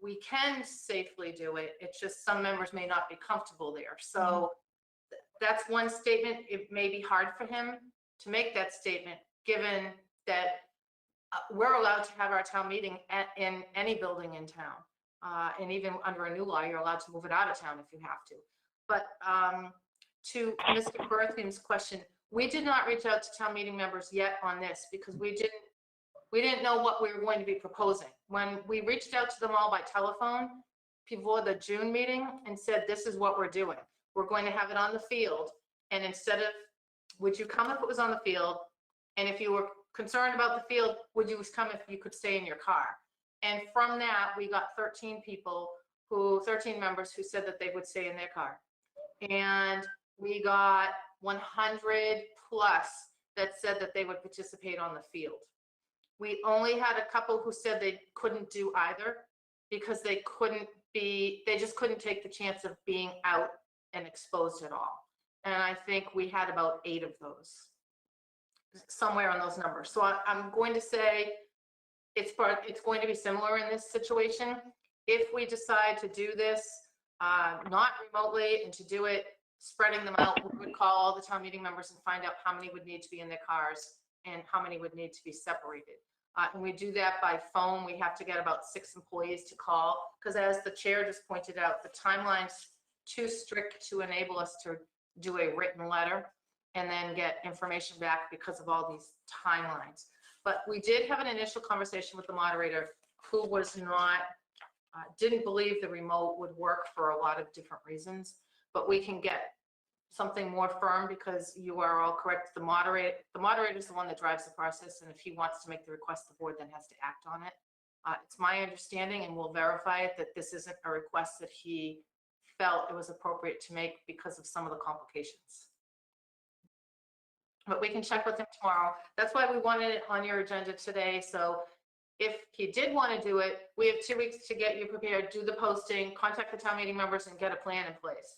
we can safely do it. It's just some members may not be comfortable there. So that's one statement. It may be hard for him to make that statement, given that we're allowed to have our town meeting in any building in town. And even under a new law, you're allowed to move it out of town if you have to. But to Mr. Berthium's question, we did not reach out to town meeting members yet on this because we didn't know what we were going to be proposing. When we reached out to them all by telephone before the June meeting and said, this is what we're doing. We're going to have it on the field. And instead of, would you come if it was on the field? And if you were concerned about the field, would you come if you could stay in your car? And from that, we got 13 members who said that they would stay in their car. And we got 100 plus that said that they would participate on the field. We only had a couple who said they couldn't do either because they just couldn't take the chance of being out and exposed at all. And I think we had about 8 of those, somewhere on those numbers. So I'm going to say it's going to be similar in this situation. If we decide to do this, not remotely, and to do it, spreading them out, we would call all the town meeting members and find out how many would need to be in their cars and how many would need to be separated. And we do that by phone. We have to get about 6 employees to call because, as the chair just pointed out, the timeline's too strict to enable us to do a written letter and then get information back because of all these timelines. But we did have an initial conversation with the moderator who was not, didn't believe the remote would work for a lot of different reasons, but we can get something more firm because you are all correct. The moderator is the one that drives the process, and if he wants to make the request, the board then has to act on it. It's my understanding, and we'll verify it, that this isn't a request that he felt it was appropriate to make because of some of the complications. But we can check with him tomorrow. That's why we wanted it on your agenda today. So if he did want to do it, we have 2 weeks to get you prepared, do the posting, contact the town meeting members, and get a plan in place.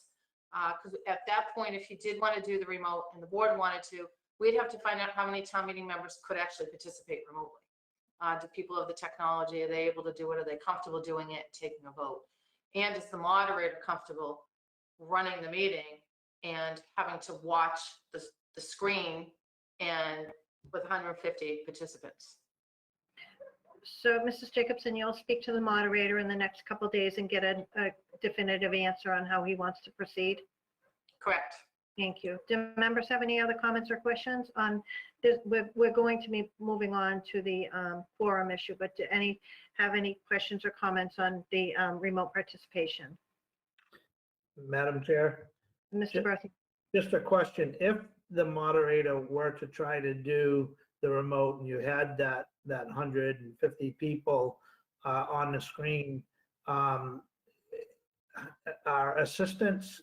Because at that point, if he did want to do the remote and the board wanted to, we'd have to find out how many town meeting members could actually participate remotely. Do people have the technology? Are they able to do it? Are they comfortable doing it, taking a vote? And is the moderator comfortable running the meeting and having to watch the screen and with 150 participants? So, Mrs. Jacobson, you'll speak to the moderator in the next couple of days and get a definitive answer on how he wants to proceed? Correct. Thank you. Do members have any other comments or questions on this? We're going to be moving on to the forum issue, but do have any questions or comments on the remote participation? Madam Chair, Mr. Berthium? just a question. If the moderator were to try to do the remote and you had that 150 people on the screen, are assistants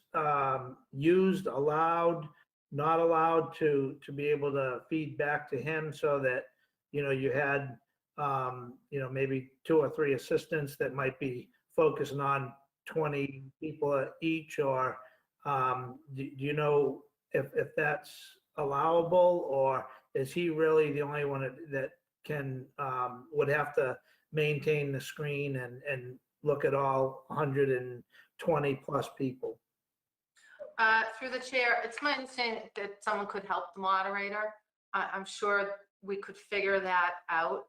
used, allowed, not allowed to be able to feed back to him so that, you had, maybe 2 or 3 assistants that might be focusing on 20 people each, or do you know if that's allowable, or is he really the only one that can, would have to maintain the screen and look at all 120 plus people? Through the chair, it's my understanding that someone could help the moderator. I'm sure we could figure that out.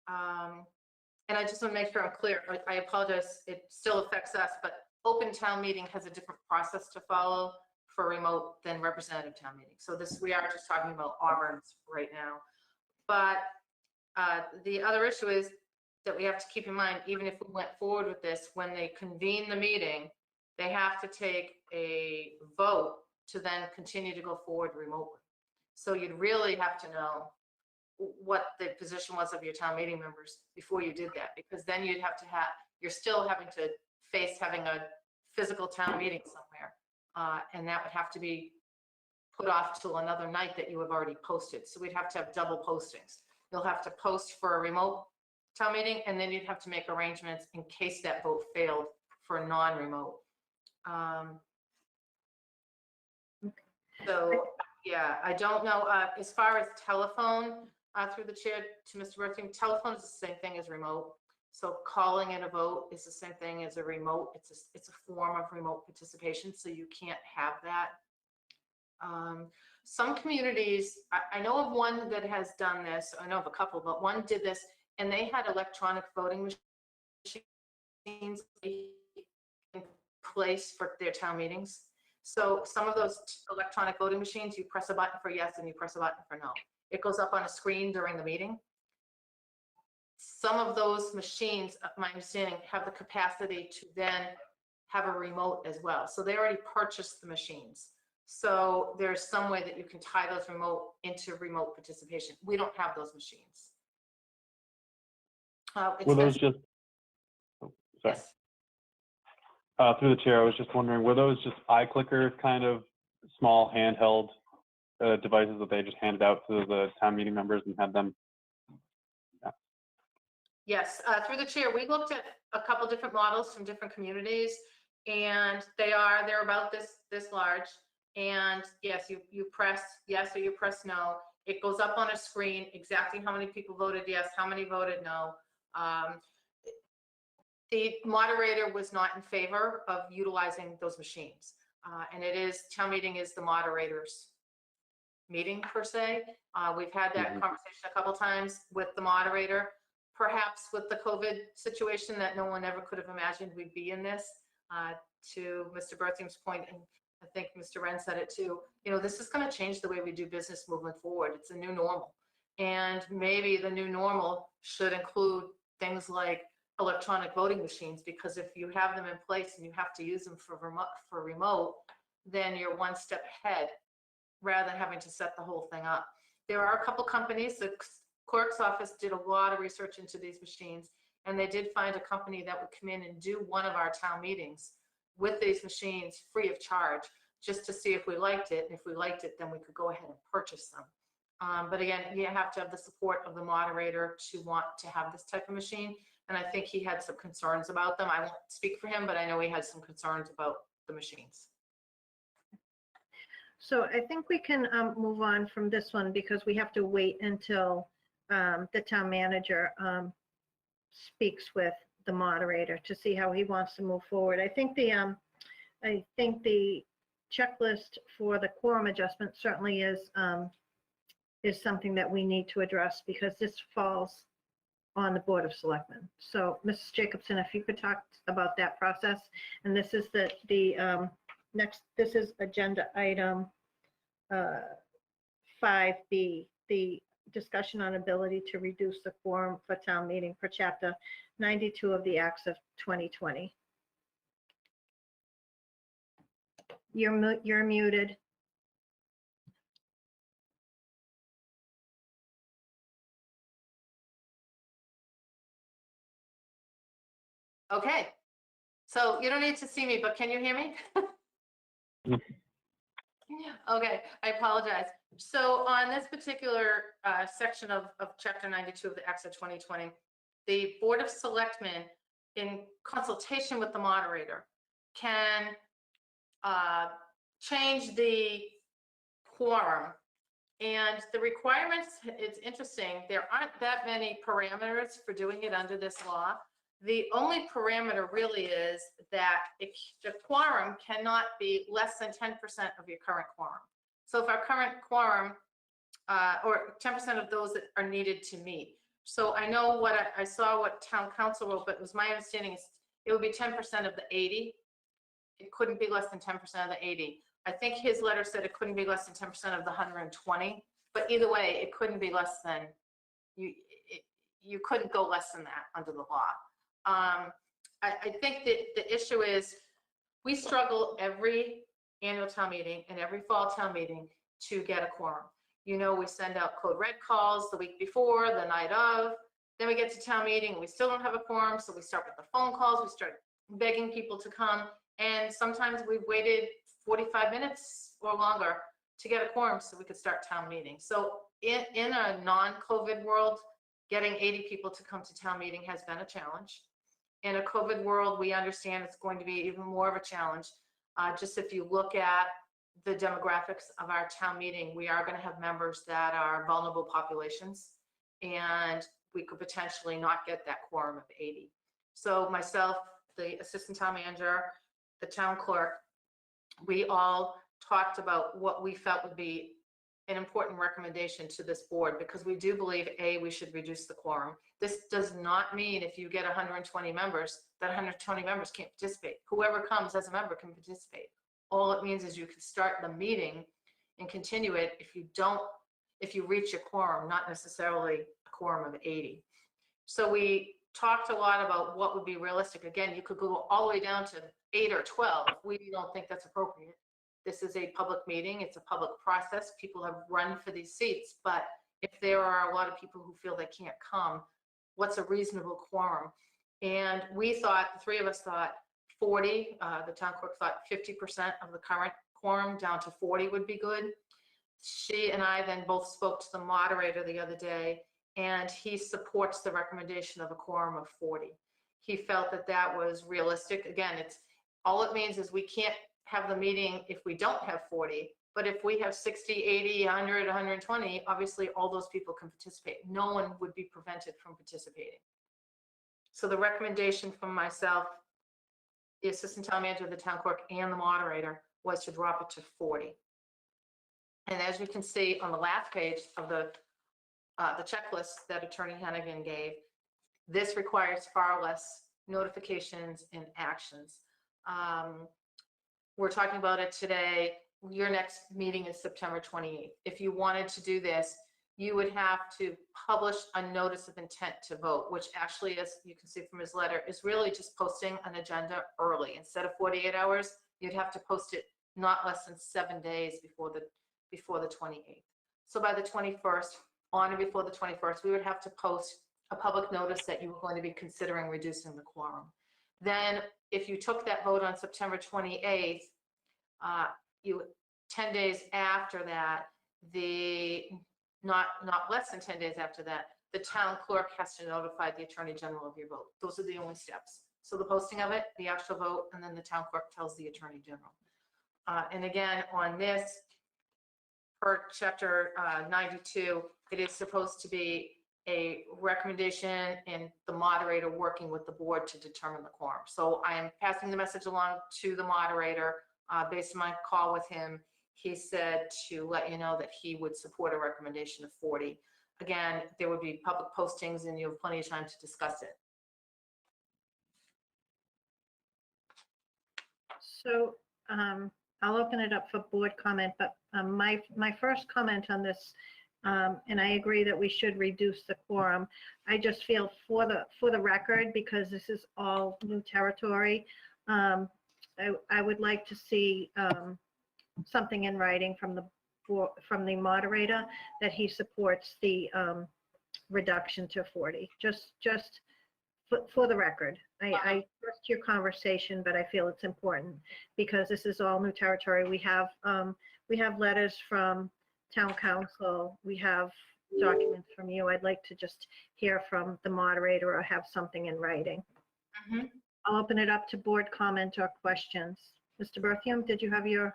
And I just want to make sure I'm clear. I apologize, it still affects us, but open town meeting has a different process to follow for remote than representative town meeting. So we are just talking about Auburn's right now. But the other issue is that we have to keep in mind, even if we went forward with this, when they convene the meeting, they have to take a vote to then continue to go forward remotely. So you'd really have to know what the position was of your town meeting members before you did that, because then you're still having to face having a physical town meeting somewhere. And that would have to be put off till another night that you have already posted. So we'd have to have double postings. You'll have to post for a remote town meeting, and then you'd have to make arrangements in case that vote failed for a non-remote. So, yeah, I don't know, as far as telephone, through the chair to Mr. Berthium, telephone is the same thing as remote. So calling in a vote is the same thing as a remote. It's a form of remote participation, so you can't have that. Some communities, I know of one that has done this, I know of a couple, but one did this, and they had electronic voting machines in place for their town meetings. So some of those electronic voting machines, you press a button for yes and you press a button for no. It goes up on a screen during the meeting. Some of those machines, my understanding, have the capacity to then have a remote as well. So they already purchased the machines. So there's some way that you can tie those remote into remote participation. We don't have those machines. Were those just, oh, sorry. Yes. Through the chair, I was just wondering, were those just iClicker kind of small handheld devices that they just handed out to the town meeting members and had them? Yeah. Yes, through the chair, we looked at a couple different models from different communities, and they're about this large. And yes, you press yes or you press no. It goes up on a screen exactly how many people voted yes, how many voted no. The moderator was not in favor of utilizing those machines. And town meeting is the moderator's meeting per se. We've had that conversation a couple times with the moderator, perhaps with the COVID situation that no one ever could have imagined we'd be in this. To Mr. Berthium's point, and I think Mr. Wren said it too, this is going to change the way we do business moving forward. It's a new normal. And maybe the new normal should include things like electronic voting machines, because if you have them in place and you have to use them for remote, then you're one step ahead rather than having to set the whole thing up. There are a couple companies, the clerk's office did a lot of research into these machines, and they did find a company that would come in and do one of our town meetings with these machines free of charge, just to see if we liked it. And if we liked it, then we could go ahead and purchase them. But again, you have to have the support of the moderator to want to have this type of machine. And I think he had some concerns about them. I won't speak for him, but I know he had some concerns about the machines. So I think we can move on from this one because we have to wait until the town manager speaks with the moderator to see how he wants to move forward. I think the checklist for the quorum adjustment certainly is something that we need to address because this falls on the Board of Selectmen. So Mrs. Jacobson, if you could talk about that process. And this is the next, this is agenda item 5B, the discussion on ability to reduce the quorum for town meeting per chapter 92 of the Acts of 2020. You're muted. Okay, so you don't need to see me, but can you hear me? Okay, I apologize. So on this particular section of Chapter 92 of the Acts of 2020, the Board of Selectmen, in consultation with the moderator, can change the quorum. And the requirements, it's interesting, there aren't that many parameters for doing it under this law. The only parameter really is that the quorum cannot be less than 10% of your current quorum. So if our current quorum, or 10% of those that are needed to meet. So I know what I saw what town council wrote, but it was my understanding is it would be 10% of the 80. It couldn't be less than 10% of the 80. I think his letter said it couldn't be less than 10% of the 120, but either way, it couldn't be less than, you couldn't go less than that under the law. I think that the issue is we struggle every annual town meeting and every fall town meeting to get a quorum. We send out code red calls the week before, the night of, then we get to town meeting and we still don't have a quorum. So we start with the phone calls, we start begging people to come. And sometimes we've waited 45 minutes or longer to get a quorum so we could start town meeting. So in a non-COVID world, getting 80 people to come to town meeting has been a challenge. In a COVID world, we understand it's going to be even more of a challenge. Just if you look at the demographics of our town meeting, we are going to have members that are vulnerable populations, and we could potentially not get that quorum of 80. So myself, the assistant town manager, the town clerk, we all talked about what we felt would be an important recommendation to this board, because we do believe, A, we should reduce the quorum. This does not mean if you get 120 members, that 120 members can't participate. Whoever comes as a member can participate. All it means is you can start the meeting and continue it if you reach a quorum, not necessarily a quorum of 80. So we talked a lot about what would be realistic. Again, you could go all the way down to 8 or 12. We don't think that's appropriate. This is a public meeting. It's a public process. People have run for these seats, but if there are a lot of people who feel they can't come, what's a reasonable quorum? And we thought, the three of us thought 40, the town clerk thought 50% of the current quorum down to 40 would be good. She and I then both spoke to the moderator the other day, and he supports the recommendation of a quorum of 40. He felt that that was realistic. Again, all it means is we can't have the meeting if we don't have 40, but if we have 60, 80, 100, 120, obviously all those people can participate. No one would be prevented from participating. So the recommendation from myself, the assistant town manager, the town clerk, and the moderator was to drop it to 40. And as you can see on the last page of the checklist that Attorney Hennigan gave, this requires far less notifications and actions. We're talking about it today. Your next meeting is September 28th. If you wanted to do this, you would have to publish a notice of intent to vote, which actually, as you can see from his letter, is really just posting an agenda early. Instead of 48 hours, you'd have to post it not less than 7 days before the 28th. So by the 21st, on or before the 21st, we would have to post a public notice that you were going to be considering reducing the quorum. Then if you took that vote on September 28th, 10 days after that, not less than 10 days after that, the town clerk has to notify the Attorney General of your vote. Those are the only steps. So the posting of it, the actual vote, and then the town clerk tells the Attorney General. And again, on this, per chapter 92, it is supposed to be a recommendation and the moderator working with the board to determine the quorum. So I am passing the message along to the moderator. Based on my call with him, he said to let you know that he would support a recommendation of 40. Again, there would be public postings and you have plenty of time to discuss it. So I'll open it up for board comment, but my first comment on this, and I agree that we should reduce the quorum. I just feel for the record, because this is all new territory, I would like to see something in writing from the moderator that he supports the reduction to 40. Just for the record. I trust your conversation, but I feel it's important because this is all new territory. We have letters from town council. We have documents from you. I'd like to just hear from the moderator or have something in writing. Mm-hmm. I'll open it up to board comment or questions. Mr. Berthium, did you have your?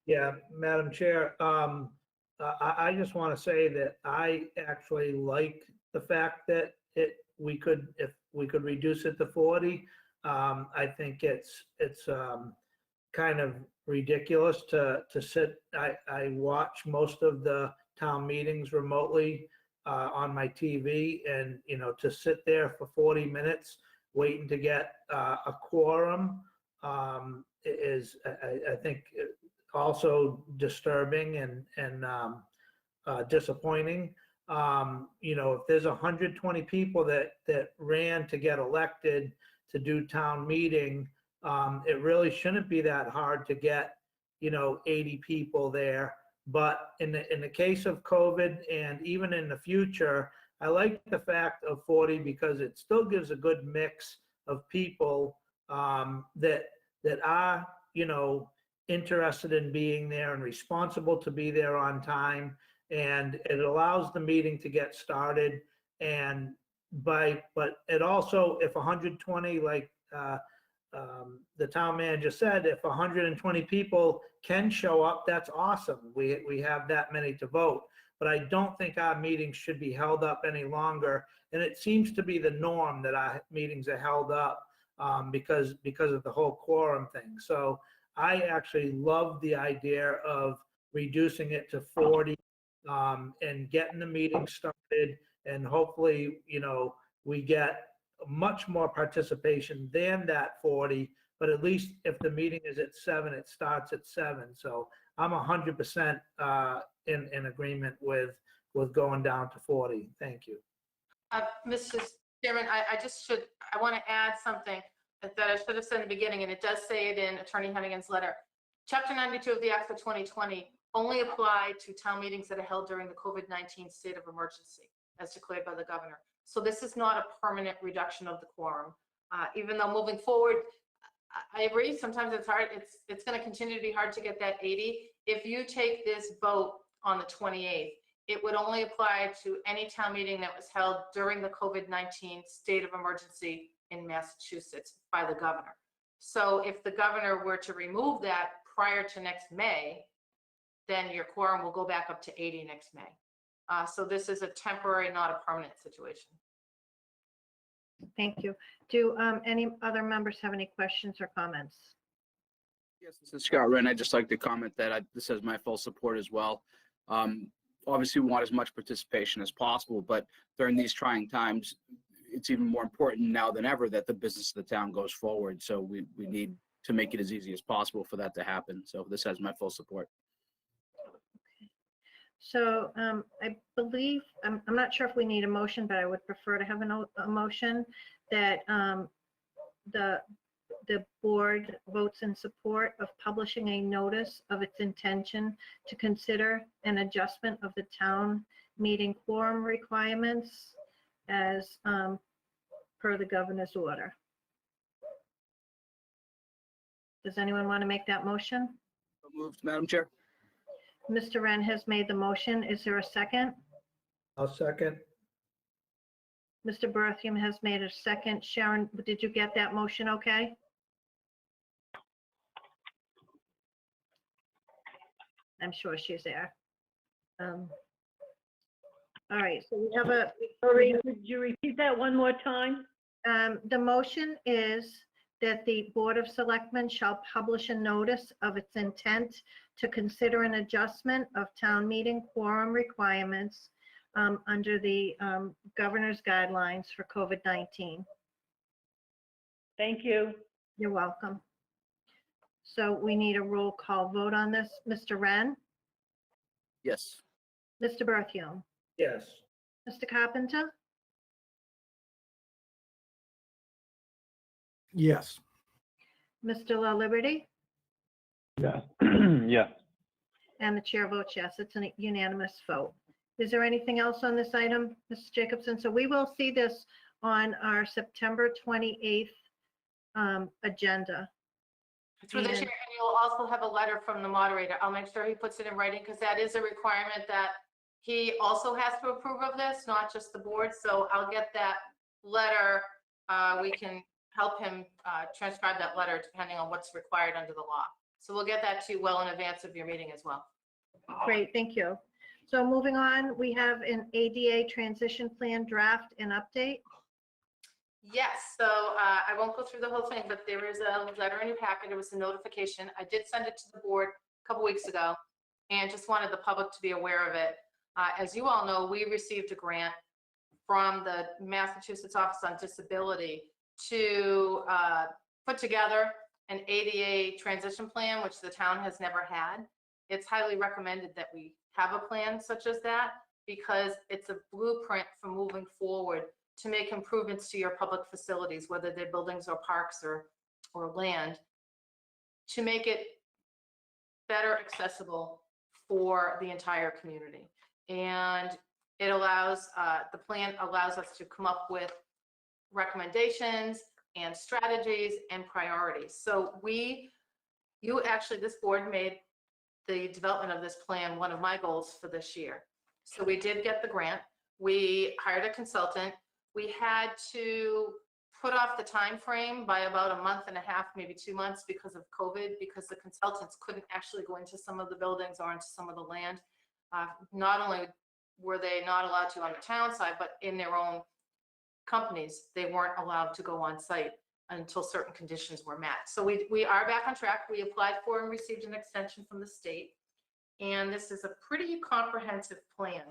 Yeah, Madam Chair, I just want to say that I actually like the fact that if we could reduce it to 40. I think it's kind of ridiculous to sit. I watch most of the town meetings remotely on my TV, and to sit there for 40 minutes waiting to get a quorum is, I think, also disturbing and disappointing. If there's 120 people that ran to get elected to do town meeting, it really shouldn't be that hard to get 80 people there. But in the case of COVID, and even in the future, I like the fact of 40 because it still gives a good mix of people that are interested in being there and responsible to be there on time. And it allows the meeting to get started. And but it also, if 120, like the town manager said, if 120 people can show up, that's awesome. We have that many to vote. But I don't think our meetings should be held up any longer. And it seems to be the norm that our meetings are held up because of the whole quorum thing. So I actually love the idea of reducing it to 40 and getting the meeting started. And hopefully, we get much more participation than that 40, but at least if the meeting is at 7, it starts at 7. So I'm 100% in agreement with going down to 40. Thank you. Mr. Chairman, I want to add something that I should have said in the beginning, and it does say it in Attorney Hennigan's letter. Chapter 92 of the Act of 2020 only applied to town meetings that are held during the COVID-19 state of emergency, as declared by the governor. So this is not a permanent reduction of the quorum. Even though moving forward, I agree, sometimes it's hard, it's going to continue to be hard to get that 80. If you take this vote on the 28th, it would only apply to any town meeting that was held during the COVID-19 state of emergency in Massachusetts by the governor. So if the governor were to remove that prior to next May, then your quorum will go back up to 80 next May. So this is a temporary, not a permanent situation. Thank you. Do any other members have any questions or comments? Yes, this is Scott Wren. I'd just like to comment that this has my full support as well. Obviously, we want as much participation as possible, but during these trying times, it's even more important now than ever that the business of the town goes forward. So we need to make it as easy as possible for that to happen. So this has my full support. So I believe, I'm not sure if we need a motion, but I would prefer to have a motion that the board votes in support of publishing a notice of its intention to consider an adjustment of the town meeting quorum requirements as per the governor's order. Does anyone want to make that motion? So moved, Madam Chair. Mr. Wren has made the motion. Is there a second? I'll second. Mr. Berthium has made a second. Sharon, did you get that motion okay? I'm sure she's there. All right, so we have Could you repeat that one more time? the motion is that the Board of Selectmen shall publish a notice of its intent to consider an adjustment of town meeting quorum requirements under the governor's guidelines for COVID-19. Thank you. You're welcome. So we need a roll call vote on this. Mr. Wren, Yes. Mr. Berthium, Yes. Mr. Carpenter, Yes. Mr. La Liberty, Yes. Yes. and the chair votes yes. It's a unanimous vote. Is there anything else on this item, Mrs. Jacobson? So we will see this on our September 28th agenda. Through the chair, And- and you'll also have a letter from the moderator. I'll make sure he puts it in writing because that is a requirement that he also has to approve of this, not just the board. So I'll get that letter. We can help him transcribe that letter depending on what's required under the law. So we'll get that to you well in advance of your meeting as well. Great, thank you. So moving on, we have an ADA transition plan draft and update. Yes, so I won't go through the whole thing, but there is a letter in your packet. It was a notification. I did send it to the board a couple weeks ago and just wanted the public to be aware of it. As you all know, we received a grant from the Massachusetts Office on Disability to put together an ADA transition plan, which the town has never had. It's highly recommended that we have a plan such as that because it's a blueprint for moving forward to make improvements to your public facilities, whether they're buildings or parks or land, to make it better accessible for the entire community. And it allows, the plan allows us to come up with recommendations and strategies and priorities. So we this board made the development of this plan one of my goals for this year. So we did get the grant. We hired a consultant. We had to put off the time frame by about a month and a half, maybe 2 months because of COVID, because the consultants couldn't actually go into some of the buildings or into some of the land. Not only were they not allowed to on the town side, but in their own companies, they weren't allowed to go on site until certain conditions were met. So we are back on track. We applied for and received an extension from the state. And this is a pretty comprehensive plan.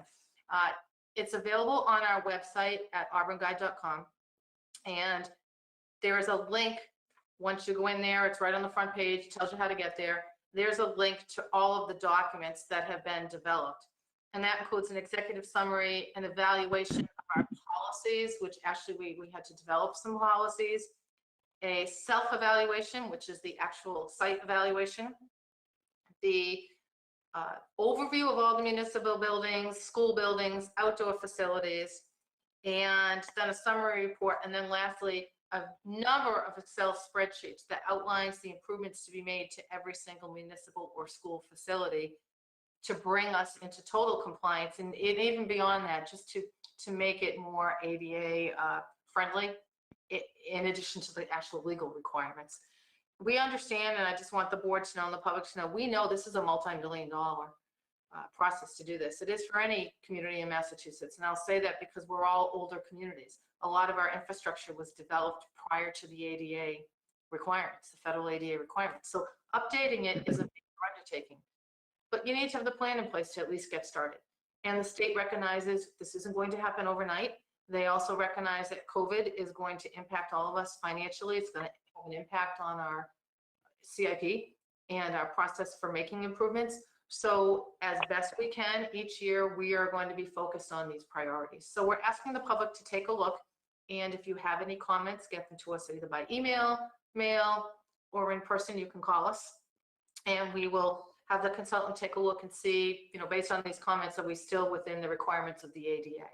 It's available on our website at auburnguide.com. And there is a link. Once you go in there, it's right on the front page, tells you how to get there. There's a link to all of the documents that have been developed. And that includes an executive summary, an evaluation of our policies, which actually we had to develop some policies, a self-evaluation, which is the actual site evaluation, the overview of all the municipal buildings, school buildings, outdoor facilities, and then a summary report. And then lastly, a number of Excel spreadsheets that outlines the improvements to be made to every single municipal or school facility to bring us into total compliance, and even beyond that, just to make it more ADA friendly, in addition to the actual legal requirements. We understand, and I just want the board to know and the public to know, we know this is a multi-million-dollar process to do this. It is for any community in Massachusetts, and I'll say that because we're all older communities. A lot of our infrastructure was developed prior to the ADA requirements, the federal ADA requirements. So updating it is a major undertaking. But you need to have the plan in place to at least get started. And the state recognizes this isn't going to happen overnight. They also recognize that COVID is going to impact all of us financially. It's going to have an impact on our CIP and our process for making improvements. So as best we can each year, we are going to be focused on these priorities. So we're asking the public to take a look. And if you have any comments, get them to us either by email, mail, or in person. You can call us. And we will have the consultant take a look and see, based on these comments, are we still within the requirements of the ADA,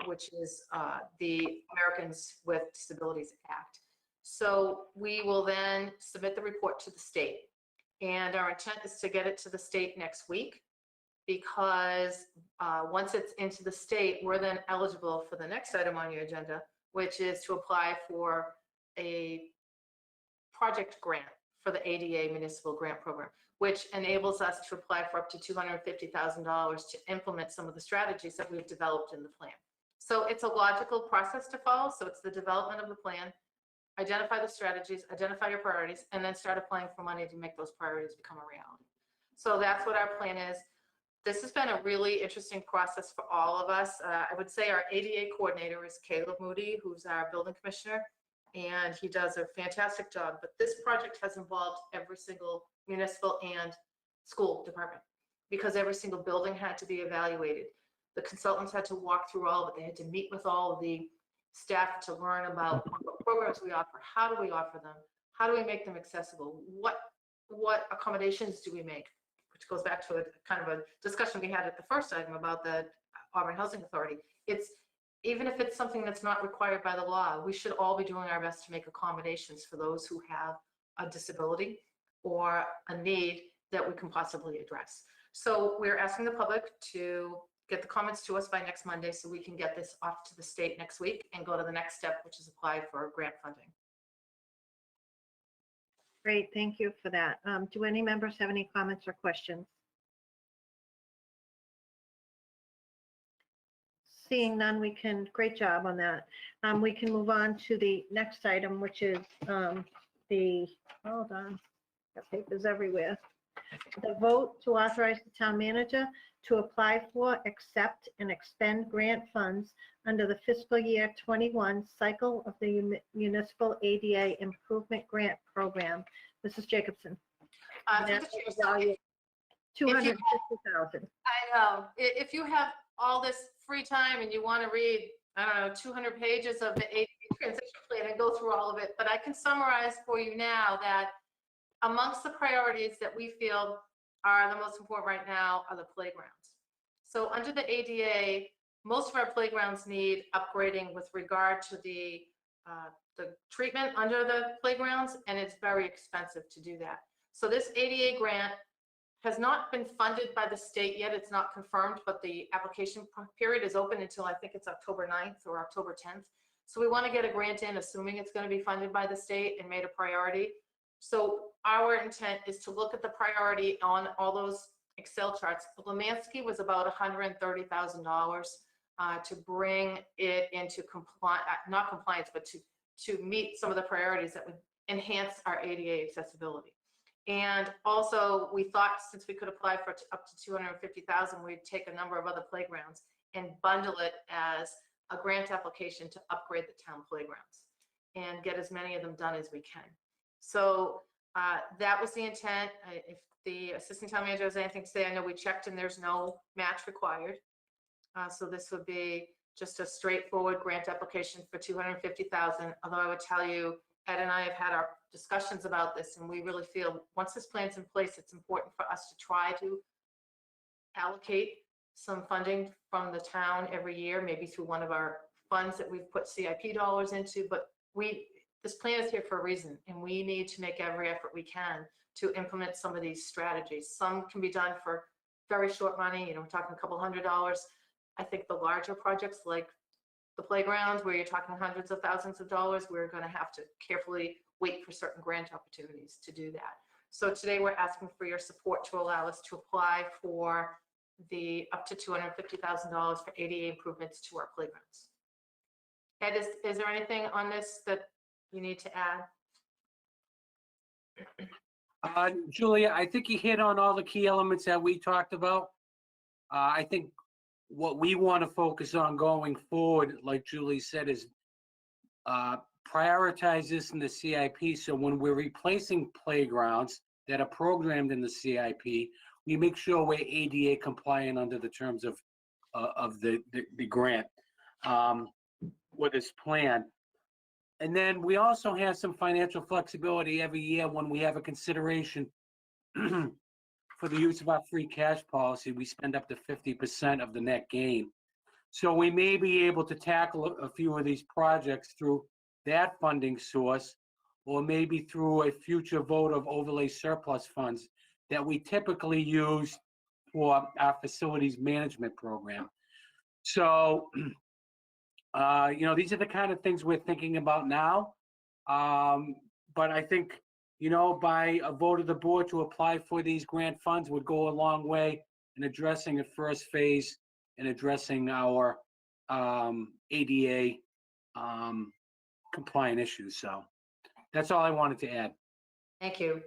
which is the Americans with Disabilities Act. So we will then submit the report to the state. And our intent is to get it to the state next week, because once it's into the state, we're then eligible for the next item on your agenda, which is to apply for a project grant for the ADA Municipal Grant Program, which enables us to apply for up to $250,000 to implement some of the strategies that we've developed in the plan. So it's a logical process to follow. So it's the development of the plan, identify the strategies, identify your priorities, and then start applying for money to make those priorities become a reality. So that's what our plan is. This has been a really interesting process for all of us. I would say our ADA coordinator is Caleb Moody, who's our building commissioner, and he does a fantastic job. But this project has involved every single municipal and school department, because every single building had to be evaluated. The consultants had to walk through all of it. They had to meet with all of the staff to learn about what programs we offer, how do we offer them, how do we make them accessible, what accommodations do we make, which goes back to a kind of a discussion we had at the first item about the Auburn Housing Authority. It's even if it's something that's not required by the law, we should all be doing our best to make accommodations for those who have a disability or a need that we can possibly address. So we're asking the public to get the comments to us by next Monday so we can get this off to the state next week and go to the next step, which is apply for grant funding. Great, thank you for that. Do any members have any comments or questions? Seeing none, great job on that. We can move on to the next item, which is hold on, got papers everywhere. The vote to authorize the town manager to apply for, accept, and expend grant funds under the fiscal year 21 cycle of the Municipal ADA Improvement Grant Program. Mrs. Jacobson. $250,000. I know. If you have all this free time and you want to read, I don't know, 200 pages of the ADA transition plan and go through all of it, but I can summarize for you now that amongst the priorities that we feel are the most important right now are the playgrounds. So under the ADA, most of our playgrounds need upgrading with regard to the treatment under the playgrounds, and it's very expensive to do that. So this ADA grant has not been funded by the state yet. It's not confirmed, but the application period is open until I think it's October 9th or October 10th. So we want to get a grant in, assuming it's going to be funded by the state and made a priority. So our intent is to look at the priority on all those Excel charts. Lemansky was about $130,000 to bring it into not compliance, but to meet some of the priorities that would enhance our ADA accessibility. And also, we thought since we could apply for up to $250,000, we'd take a number of other playgrounds and bundle it as a grant application to upgrade the town playgrounds and get as many of them done as we can. So that was the intent. If the assistant town manager has anything to say, I know we checked and there's no match required. So this would be just a straightforward grant application for $250,000. Although I would tell you, Ed and I have had our discussions about this, and we really feel once this plan's in place, it's important for us to try to allocate some funding from the town every year, maybe through one of our funds that we've put CIP dollars into. But this plan is here for a reason, and we need to make every effort we can to implement some of these strategies. Some can be done for very short money, we're talking a couple $100s. I think the larger projects like the playgrounds, where you're talking hundreds of thousands of dollars, we're going to have to carefully wait for certain grant opportunities to do that. So today we're asking for your support to allow us to apply for the up to $250,000 for ADA improvements to our playgrounds. Ed, is there anything on this that you need to add? Julia, I think you hit on all the key elements that we talked about. I think what we want to focus on going forward, like Julie said, is prioritize this in the CIP. So when we're replacing playgrounds that are programmed in the CIP, we make sure we're ADA compliant under the terms of the grant with this plan. And then we also have some financial flexibility every year when we have a consideration for the use of our free cash policy. We spend up to 50% of the net gain. So we may be able to tackle a few of these projects through that funding source, or maybe through a future vote of overlay surplus funds that we typically use for our facilities management program. So, these are the kind of things we're thinking about now. But I think, by a vote of the board to apply for these grant funds would go a long way in addressing a first phase and addressing our ADA compliant issues. So that's all I wanted to add. Thank you,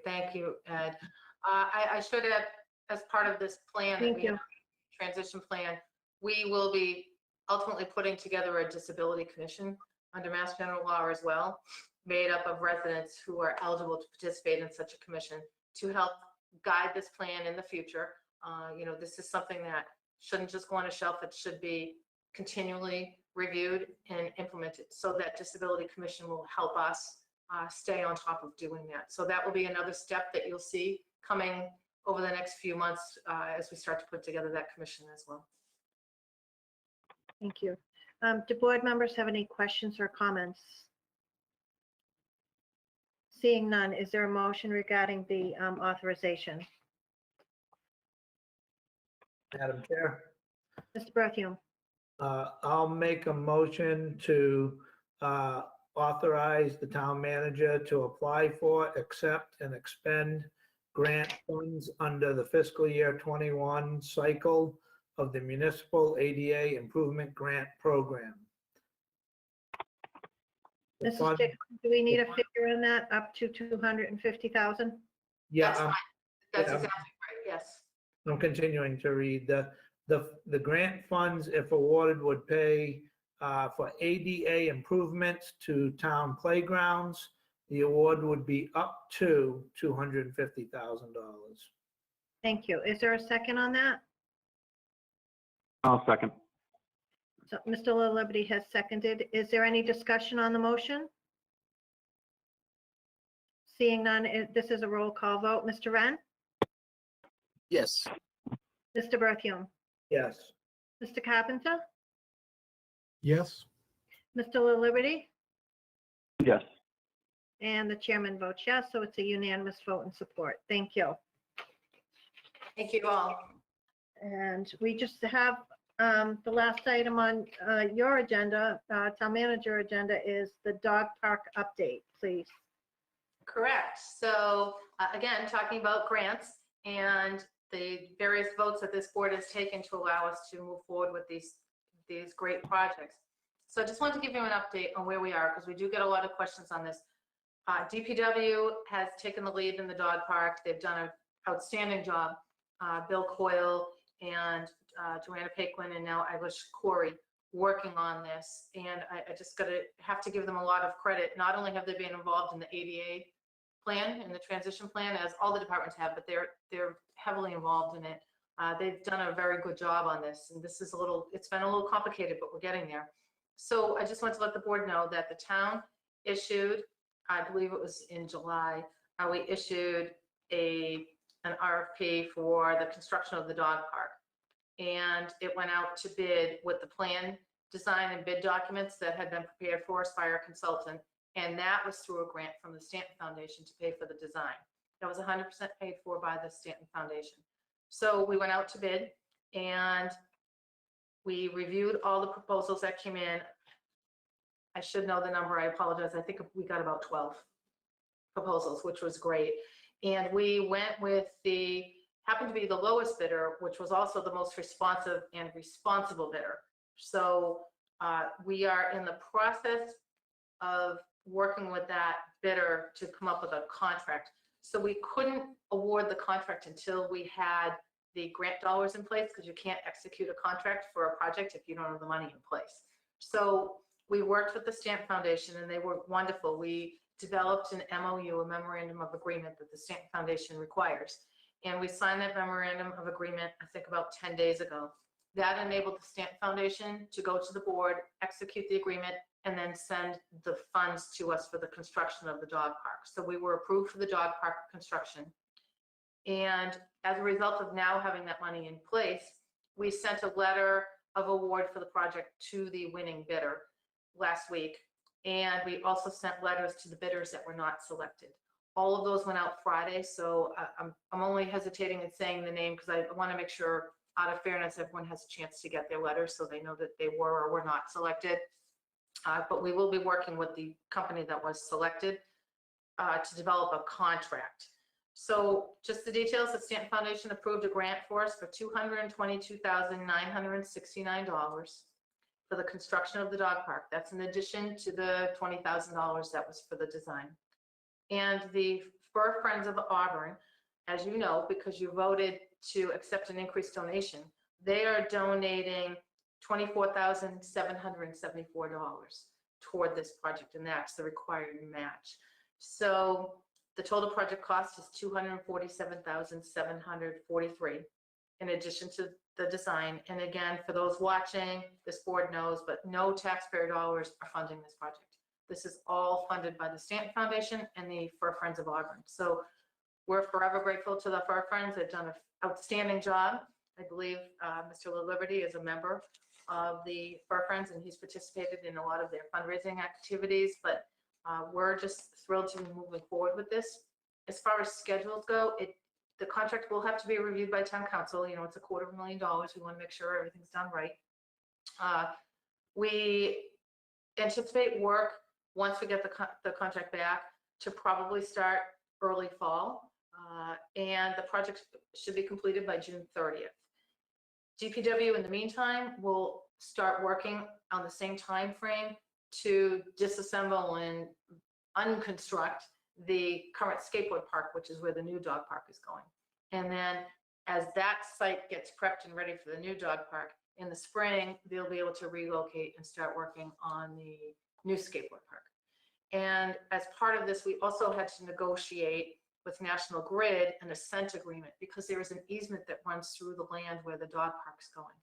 Ed. I should add, as part of this plan, Thank you. Transition plan, we will be ultimately putting together a disability commission under Mass General Law as well, made up of residents who are eligible to participate in such a commission to help guide this plan in the future. This is something that shouldn't just go on a shelf. It should be continually reviewed and implemented, so that disability commission will help us stay on top of doing that. So that will be another step that you'll see coming over the next few months as we start to put together that commission as well. Thank you. Do board members have any questions or comments? Seeing none, is there a motion regarding the authorization? Madam Chair, Mr. Berthium, I'll make a motion to authorize the town manager to apply for, accept, and expend grant funds under the fiscal year 21 cycle of the Municipal ADA Improvement Grant Program. The Mrs. fund- Dixon, do we need a figure in that, up to 250,000? Yeah, That's fine. That's yeah. exactly right, yes. I'm continuing to read. The grant funds, if awarded, would pay for ADA improvements to town playgrounds. The award would be up to $250,000. Thank you. Is there a second on that? I'll second. So Mr. La Liberty has seconded. Is there any discussion on the motion? Seeing none, this is a roll call vote. Mr. Wren? Yes. Mr. Berthium? Yes. Mr. Carpenter? Yes. Mr. La Liberty? Yes. And the chairman votes yes, so it's a unanimous vote in support. Thank you. Thank you all. And we just have the last item on your agenda, town manager agenda, is the dog park update, please. Correct. So again, talking about grants and the various votes that this board has taken to allow us to move forward with these great projects. So I just wanted to give you an update on where we are, because we do get a lot of questions on this. DPW has taken the lead in the dog park. They've done an outstanding job. Bill Coyle and Joanna Paquin and now Eilish Corey working on this. And I just have to give them a lot of credit. Not only have they been involved in the ADA plan and the transition plan, as all the departments have, but they're heavily involved in it. They've done a very good job on this, and this is it's been a little complicated, but we're getting there. So I just want to let the board know that the town issued, I believe it was in July, we issued an RFP for the construction of the dog park. And it went out to bid with the plan, design, and bid documents that had been prepared for us by our consultant. And that was through a grant from the Stanton Foundation to pay for the design. That was 100% paid for by the Stanton Foundation. So we went out to bid and we reviewed all the proposals that came in. I should know the number, I apologize. I think we got about 12 proposals, which was great. And we went with happened to be the lowest bidder, which was also the most responsive and responsible bidder. So we are in the process of working with that bidder to come up with a contract. So we couldn't award the contract until we had the grant dollars in place, because you can't execute a contract for a project if you don't have the money in place. So we worked with the Stanton Foundation and they were wonderful. We developed an MOU, a memorandum of agreement that the Stanton Foundation requires. And we signed that memorandum of agreement, I think about 10 days ago. That enabled the Stanton Foundation to go to the board, execute the agreement, and then send the funds to us for the construction of the dog park. So we were approved for the dog park construction. And as a result of now having that money in place, we sent a letter of award for the project to the winning bidder last week. And we also sent letters to the bidders that were not selected. All of those went out Friday, so I'm only hesitating in saying the name because I want to make sure, out of fairness, everyone has a chance to get their letters so they know that they were or were not selected. But we will be working with the company that was selected to develop a contract. So just the details, the Stanton Foundation approved a grant for us for $222,969 for the construction of the dog park. That's in addition to the $20,000 that was for the design. And the Fur Friends of Auburn, as you know, because you voted to accept an increased donation, they are donating $24,774 toward this project, and that's the required match. So the total project cost is $247,743 in addition to the design. And again, for those watching, this board knows, but no taxpayer dollars are funding this project. This is all funded by the Stanton Foundation and the Fur Friends of Auburn. So we're forever grateful to the Fur Friends. They've done an outstanding job. I believe Mr. LaLiberty is a member of the Fur Friends, and he's participated in a lot of their fundraising activities, but we're just thrilled to be moving forward with this. As far as schedules go, the contract will have to be reviewed by town council. You know, it's $250,000. We want to make sure everything's done right. We anticipate work once we get the contract back to probably start early fall, and the project should be completed by June 30th. DPW in the meantime will start working on the same time frame to disassemble and unconstruct the current skateboard park, which is where the new dog park is going. And then as that site gets prepped and ready for the new dog park, in the spring, they'll be able to relocate and start working on the new skateboard park. And as part of this, we also had to negotiate with National Grid an assent agreement because there is an easement that runs through the land where the dog park's going.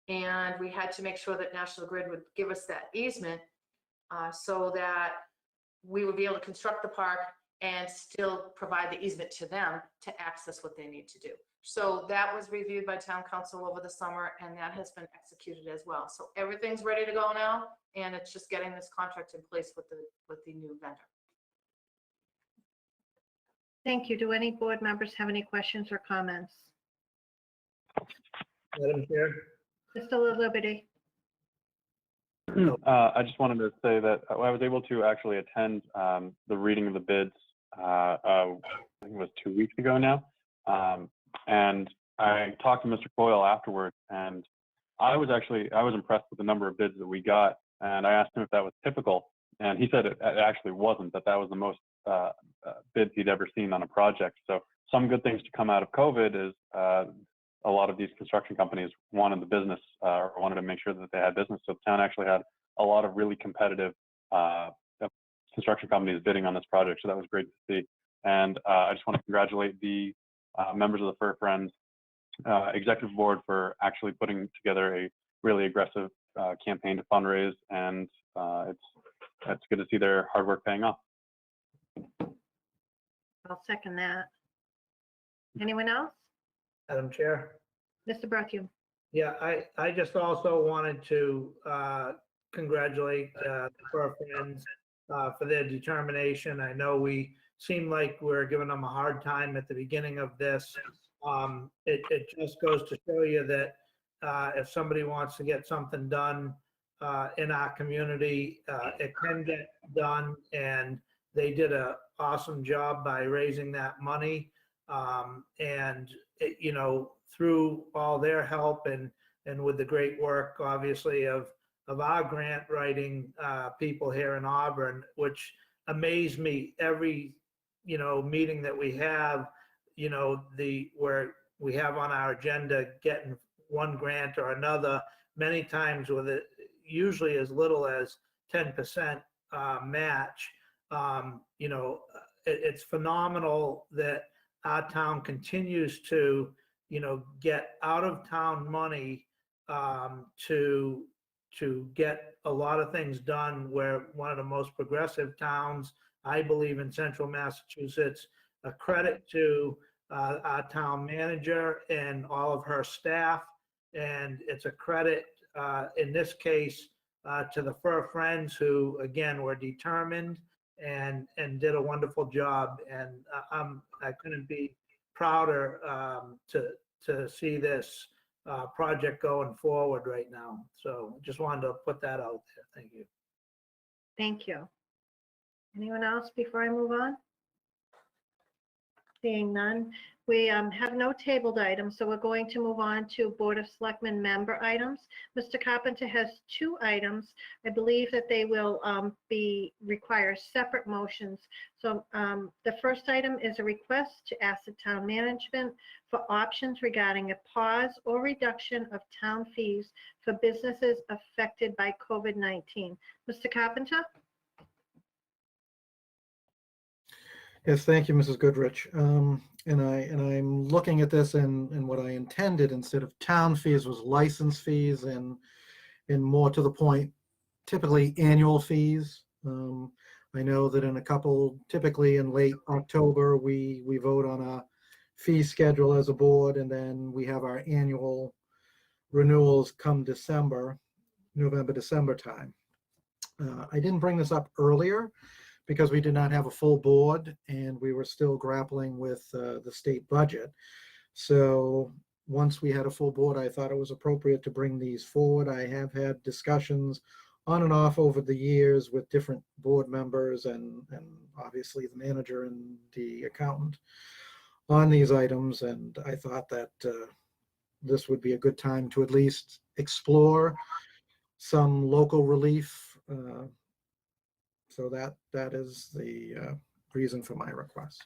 And we had to make sure that National Grid would give us that easement so that we would be able to construct the park and still provide the easement to them to access what they need to do. So that was reviewed by town council over the summer, and that has been executed as well. So everything's ready to go now, and it's just getting this contract in place with the new vendor. Thank you. Do any board members have any questions or comments? Madam Chair? Mr. Liberty? I just wanted to say that I was able to actually attend the reading of the bids, I think it was 2 weeks ago now. And I talked to Mr. Coyle afterwards, and I was impressed with the number of bids that we got. And I asked him if that was typical, and he said it actually wasn't, that was the most bids he'd ever seen on a project. So some good things to come out of COVID is a lot of these construction companies wanted the business or wanted to make sure that they had business. So the town actually had a lot of really competitive construction companies bidding on this project. So that was great to see. And I just want to congratulate the members of the Fur Friends executive board for actually putting together a really aggressive campaign to fundraise. And it's good to see their hard work paying off. I'll second that. Anyone else? Madam Chair? Mr. Bertheum? Yeah, I just also wanted to congratulate the Fur Friends for their determination. I know we seemed like we were giving them a hard time at the beginning of this. It just goes to show you that if somebody wants to get something done in our community, it can get done, and they did an awesome job by raising that money. And it, you know, through all their help and with the great work, obviously, of our grant writing people here in Auburn, which amazed me every, you know, meeting that we have, you know, where we have on our agenda getting one grant or another, many times with it usually as little as 10% match. You know, it's phenomenal that our town continues to, you know, get out of town money to get a lot of things done. We're one of the most progressive towns, I believe, in central Massachusetts. A credit to our town manager and all of her staff. And it's a credit in this case to the Fur Friends, who again were determined and did a wonderful job. And I couldn't be prouder to see this project going forward right now. So just wanted to put that out there. Thank you. Thank you. Anyone else before I move on? Seeing none, we have no tabled items, so we're going to move on to Board of Selectmen member items. Mr. Carpenter has 2 items. I believe that they will require separate motions. So the first item is a request to ask the town management for options regarding a pause or reduction of town fees for businesses affected by COVID-19. Mr. Carpenter? Yes, thank you, Mrs. Goodrich. And I'm looking at this, and what I intended instead of town fees was license fees, and more to the point, typically annual fees. I know that in a couple, typically in late October, we vote on a fee schedule as a board, and then we have our annual renewals come December, November, December time. I didn't bring this up earlier because we did not have a full board and we were still grappling with the state budget. So once we had a full board, I thought it was appropriate to bring these forward. I have had discussions on and off over the years with different board members and obviously the manager and the accountant on these items. And I thought that this would be a good time to at least explore some local relief. So that is the reason for my request.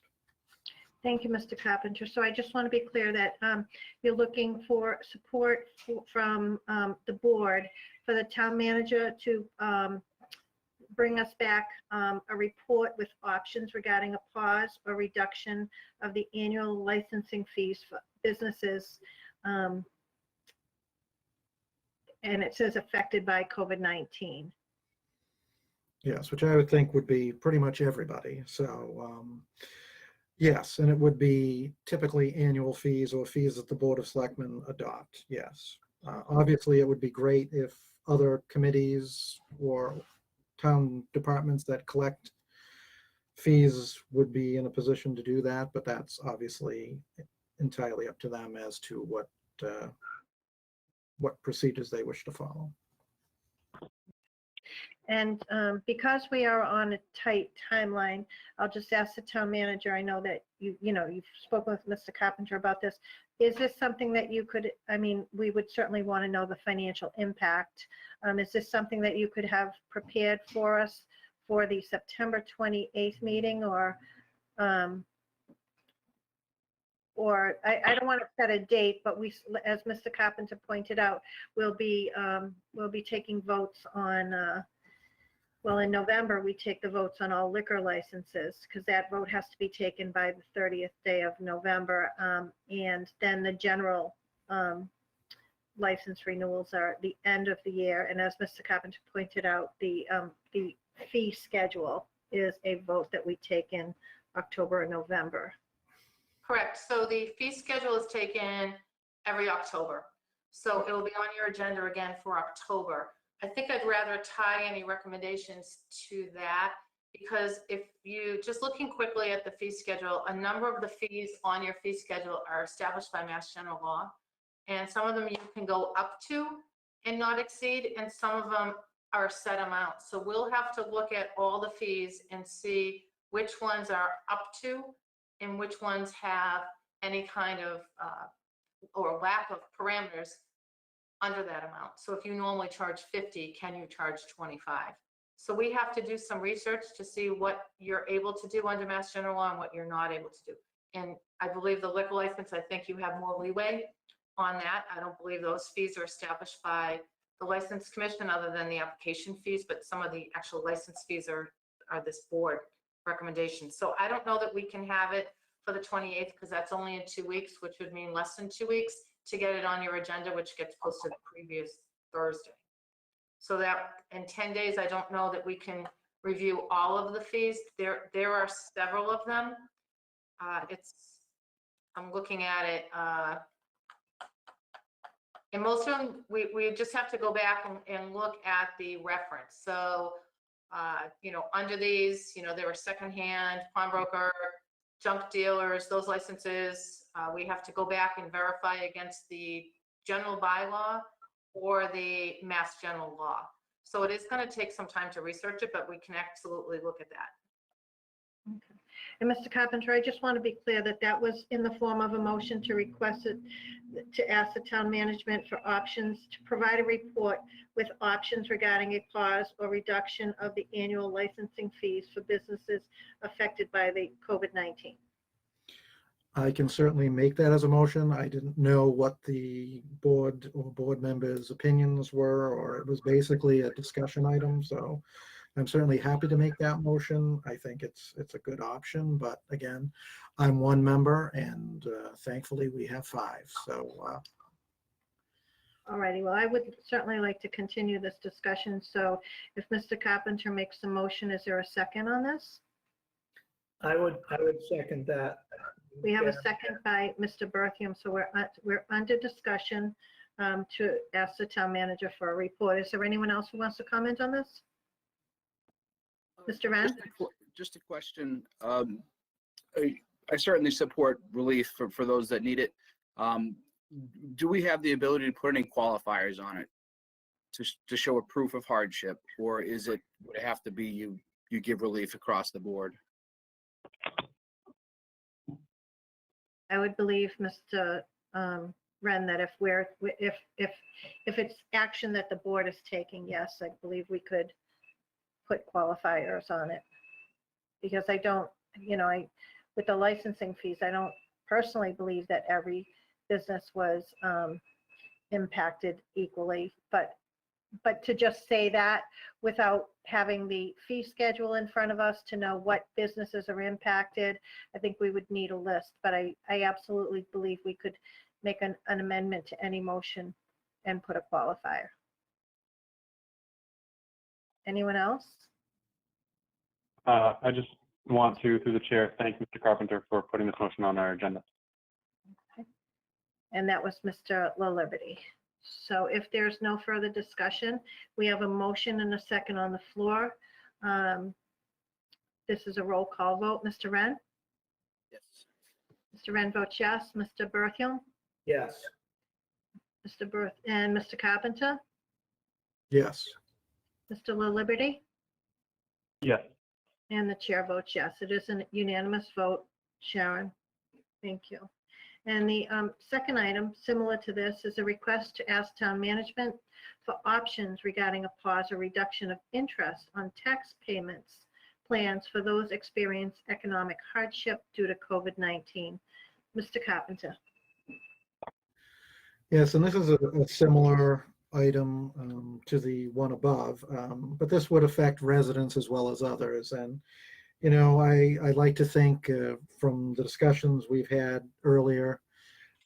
Thank you, Mr. Carpenter. So I just want to be clear that you're looking for support from the board for the town manager to bring us back a report with options regarding a pause or reduction of the annual licensing fees for businesses. And it says affected by COVID-19. Yes, which I would think would be pretty much everybody. So yes, and it would be typically annual fees or fees that the Board of Selectmen adopt. Yes. Obviously, it would be great if other committees or town departments that collect fees would be in a position to do that, but that's obviously entirely up to them as to what procedures they wish to follow. And because we are on a tight timeline, I'll just ask the town manager, I know that you've spoken with Mr. Carpenter about this. Is this something that you could, I mean, we would certainly want to know the financial impact. Is this something that you could have prepared for us for the September 28th meeting, or I don't want to set a date, but we, as Mr. Carpenter pointed out, we'll be taking votes on, well, in November, we take the votes on all liquor licenses, because that vote has to be taken by the 30th day of November. And then the general license renewals are at the end of the year. And as Mr. Carpenter pointed out, the fee schedule is a vote that we take in October and November. Correct. So the fee schedule is taken every October. So it will be on your agenda again for October. I think I'd rather tie any recommendations to that, because if you, just looking quickly at the fee schedule, a number of the fees on your fee schedule are established by Mass General Law. And some of them you can go up to and not exceed, and some of them are a set amount. So we'll have to look at all the fees and see which ones are up to and which ones have any kind of or lack of parameters under that amount. So if you normally charge 50, can you charge 25? So we have to do some research to see what you're able to do under Mass General Law and what you're not able to do. And I believe the liquor license, I think you have more leeway on that. I don't believe those fees are established by the License Commission other than the application fees, but some of the actual license fees are this board recommendation. So I don't know that we can have it for the 28th, because that's only in 2 weeks, which would mean less than 2 weeks to get it on your agenda, which gets posted the previous Thursday. So that in 10 days, I don't know that we can review all of the fees. There are several of them. I'm looking at it. And most of them, we just have to go back and look at the reference. So, under these, there are secondhand, pawnbroker, junk dealers, those licenses, we have to go back and verify against the general bylaw or the Mass General Law. So it is going to take some time to research it, but we can absolutely look at that. Okay. And Mr. Carpenter, I just want to be clear that that was in the form of a motion to request it, to ask the town management for options, to provide a report with options regarding a pause or reduction of the annual licensing fees for businesses affected by the COVID-19. I can certainly make that as a motion. I didn't know what the board or board members' opinions were, or it was basically a discussion item. So I'm certainly happy to make that motion. I think it's a good option, but again, I'm one member, and thankfully we have 5. So. All righty. Well, I would certainly like to continue this discussion. So if Mr. Carpenter makes the motion, is there a second on this? I would second that. We have a second by Mr. Berthium, so we're under discussion to ask the town manager for a report. Is there anyone else who wants to comment on this? Mr. Wren? Just a question. I certainly support relief for those that need it. Do we have the ability to put any qualifiers on it to show a proof of hardship, or would it have to be you give relief across the board? I would believe, Mr. Wren, that if it's action that the board is taking, yes, I believe we could put qualifiers on it. Because I don't, with the licensing fees, I don't personally believe that every business was impacted equally, but to just say that without having the fee schedule in front of us to know what businesses are impacted, I think we would need a list. But I absolutely believe we could make an amendment to any motion and put a qualifier. Anyone else? I just want to, through the chair, thank Mr. Carpenter for putting this motion on our agenda. Okay. And that was Mr. LaLiberty. So if there's no further discussion, we have a motion and a second on the floor This is a roll call vote. Mr. Wren? Yes. Mr. Wren votes yes. Mr. Berthium? Yes. And Mr. Carpenter? Yes. Mr. La Liberty? Yes. And the chair votes yes. It is a unanimous vote, Sharon. Thank you. And the second item, similar to this, is a request to ask town management for options regarding a pause or reduction of interest on tax payments plans for those experiencing economic hardship due to COVID-19. Mr. Carpenter. Yes, and this is a similar item to the one above, but this would affect residents as well as others. And, you know, I like to think from the discussions we've had earlier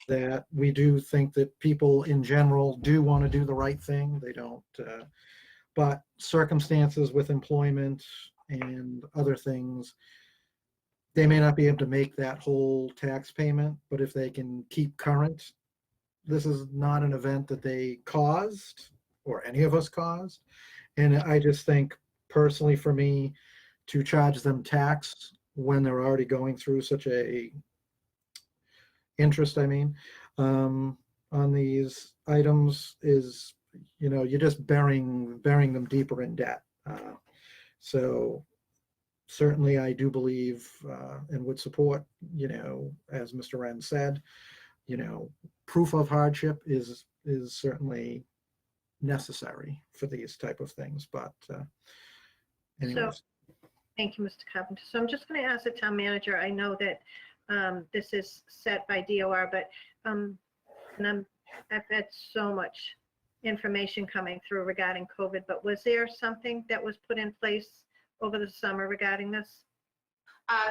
that we do think that people in general do want to do the right thing. They don't, but circumstances with employment and other things, they may not be able to make that whole tax payment, but if they can keep current, this is not an event that they caused or any of us caused. And I just think personally for me to charge them tax when they're already going through such a interest, on these items is, you know, you're just burying them deeper in debt. So certainly I do believe and would support, you know, as Mr. Wren said, you know, proof of hardship is certainly necessary for these type of things, but anyways. Thank you, Mr. Carpenter. So I'm just going to ask the town manager, I know that this is set by DOR, but, and I've had so much information coming through regarding COVID, but was there something that was put in place over the summer regarding this?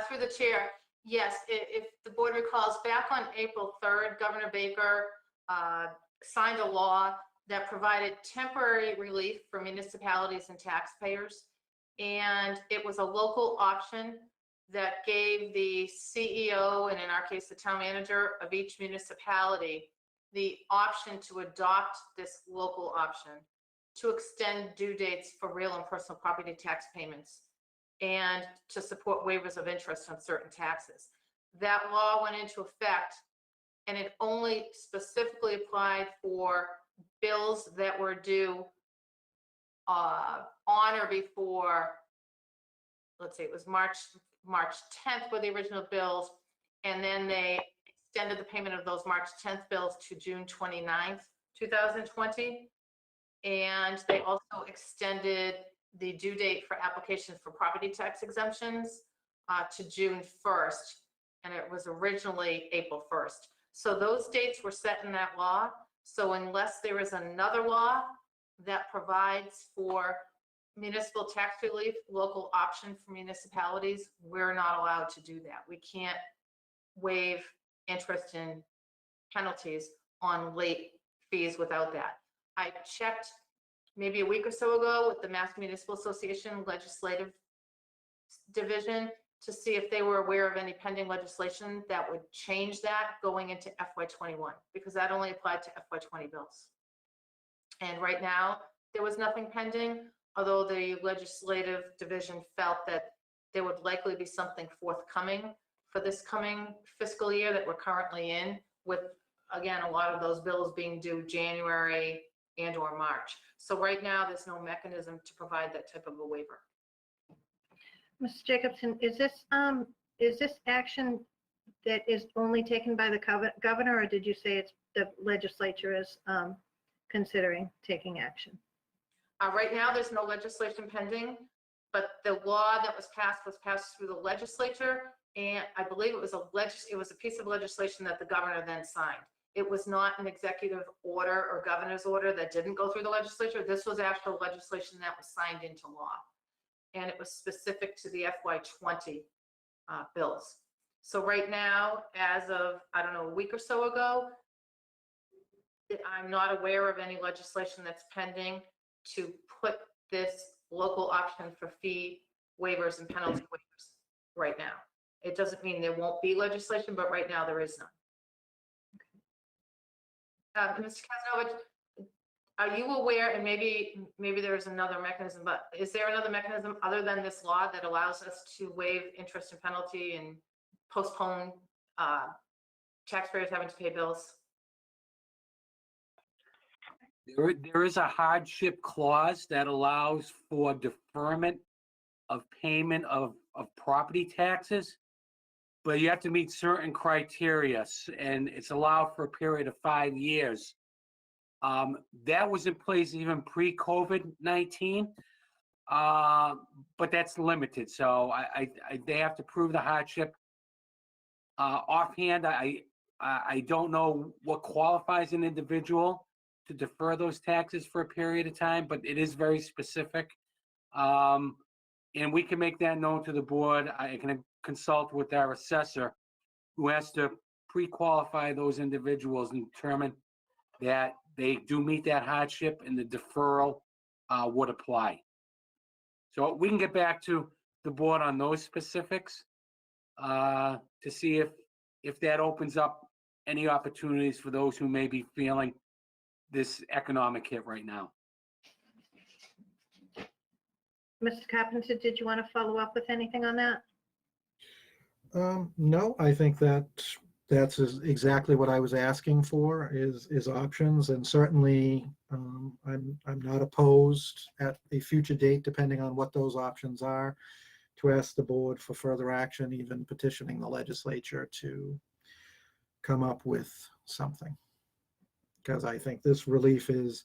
Through the chair, yes, if the board recalls, back on April 3rd, Governor Baker signed a law that provided temporary relief for municipalities and taxpayers. And it was a local option that gave the CEO, and in our case, the town manager of each municipality, the option to adopt this local option to extend due dates for real and personal property tax payments and to support waivers of interest on certain taxes. That law went into effect, and it only specifically applied for bills that were due on or before, let's see, it was March 10th were the original bills, and then they extended the payment of those March 10th bills to June 29th, 2020. And they also extended the due date for applications for property tax exemptions to June 1st, and it was originally April 1st. So those dates were set in that law. So unless there is another law that provides for municipal tax relief, local option for municipalities, we're not allowed to do that. We can't waive interest and penalties on late fees without that. I checked maybe a week or so ago with the Mass Municipal Association Legislative Division to see if they were aware of any pending legislation that would change that going into FY21, because that only applied to FY20 bills. And right now, there was nothing pending, although the legislative division felt that there would likely be something forthcoming for this coming fiscal year that we're currently in, with, again, a lot of those bills being due January and or March. So right now, there's no mechanism to provide that type of a waiver. Mr. Jacobson, is this action that is only taken by the governor, or did you say it's the legislature is considering taking action? Right now, there's no legislation pending, but the law that was passed through the legislature, and I believe it was a piece of legislation that the governor then signed. It was not an executive order or governor's order that didn't go through the legislature. This was actual legislation that was signed into law, and it was specific to the FY20 bills. So right now, as of, I don't know, a week or so ago, I'm not aware of any legislation that's pending to put this local option for fee waivers and penalty waivers right now. It doesn't mean there won't be legislation, but right now there is none. Mr. Kazanovich, Are you aware, and maybe there's another mechanism, but is there another mechanism other than this law that allows us to waive interest and penalty and postpone taxpayers having to pay bills? There is a hardship clause that allows for deferment of payment of property taxes, but you have to meet certain criteria, and it's allowed for a period of 5 years. That was in place even pre-COVID-19, but that's limited. So they have to prove the hardship. Offhand, I don't know what qualifies an individual to defer those taxes for a period of time, but it is very specific. And we can make that known to the board. I can consult with our assessor, who has to pre-qualify those individuals and determine that they do meet that hardship, and the deferral would apply. So we can get back to the board on those specifics to see if that opens up any opportunities for those who may be feeling this economic hit right now. Mr. Carpenter, did you want to follow up with anything on that? No, I think that's exactly what I was asking for is options, and certainly I'm not opposed at a future date, depending on what those options are, to ask the board for further action, even petitioning the legislature to come up with something, because I think this relief is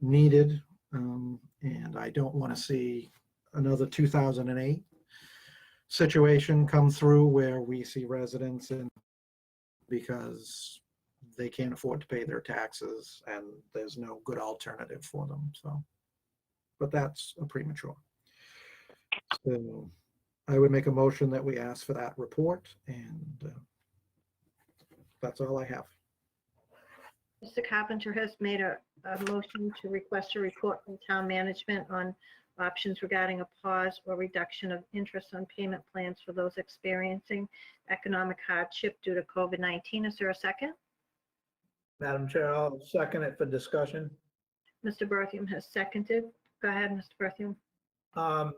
needed, and I don't want to see another 2008 situation come through where we see residents in because they can't afford to pay their taxes and there's no good alternative for them. So, but that's a premature. So I would make a motion that we ask for that report, and that's all I have. Mr. Carpenter has made a motion to request a report from town management on options regarding a pause or reduction of interest on payment plans for those experiencing economic hardship due to COVID-19. Is there a second? Madam Chair, I'll second it for discussion. Mr. Berthium has seconded. Go ahead, Mr. Berthium. I'm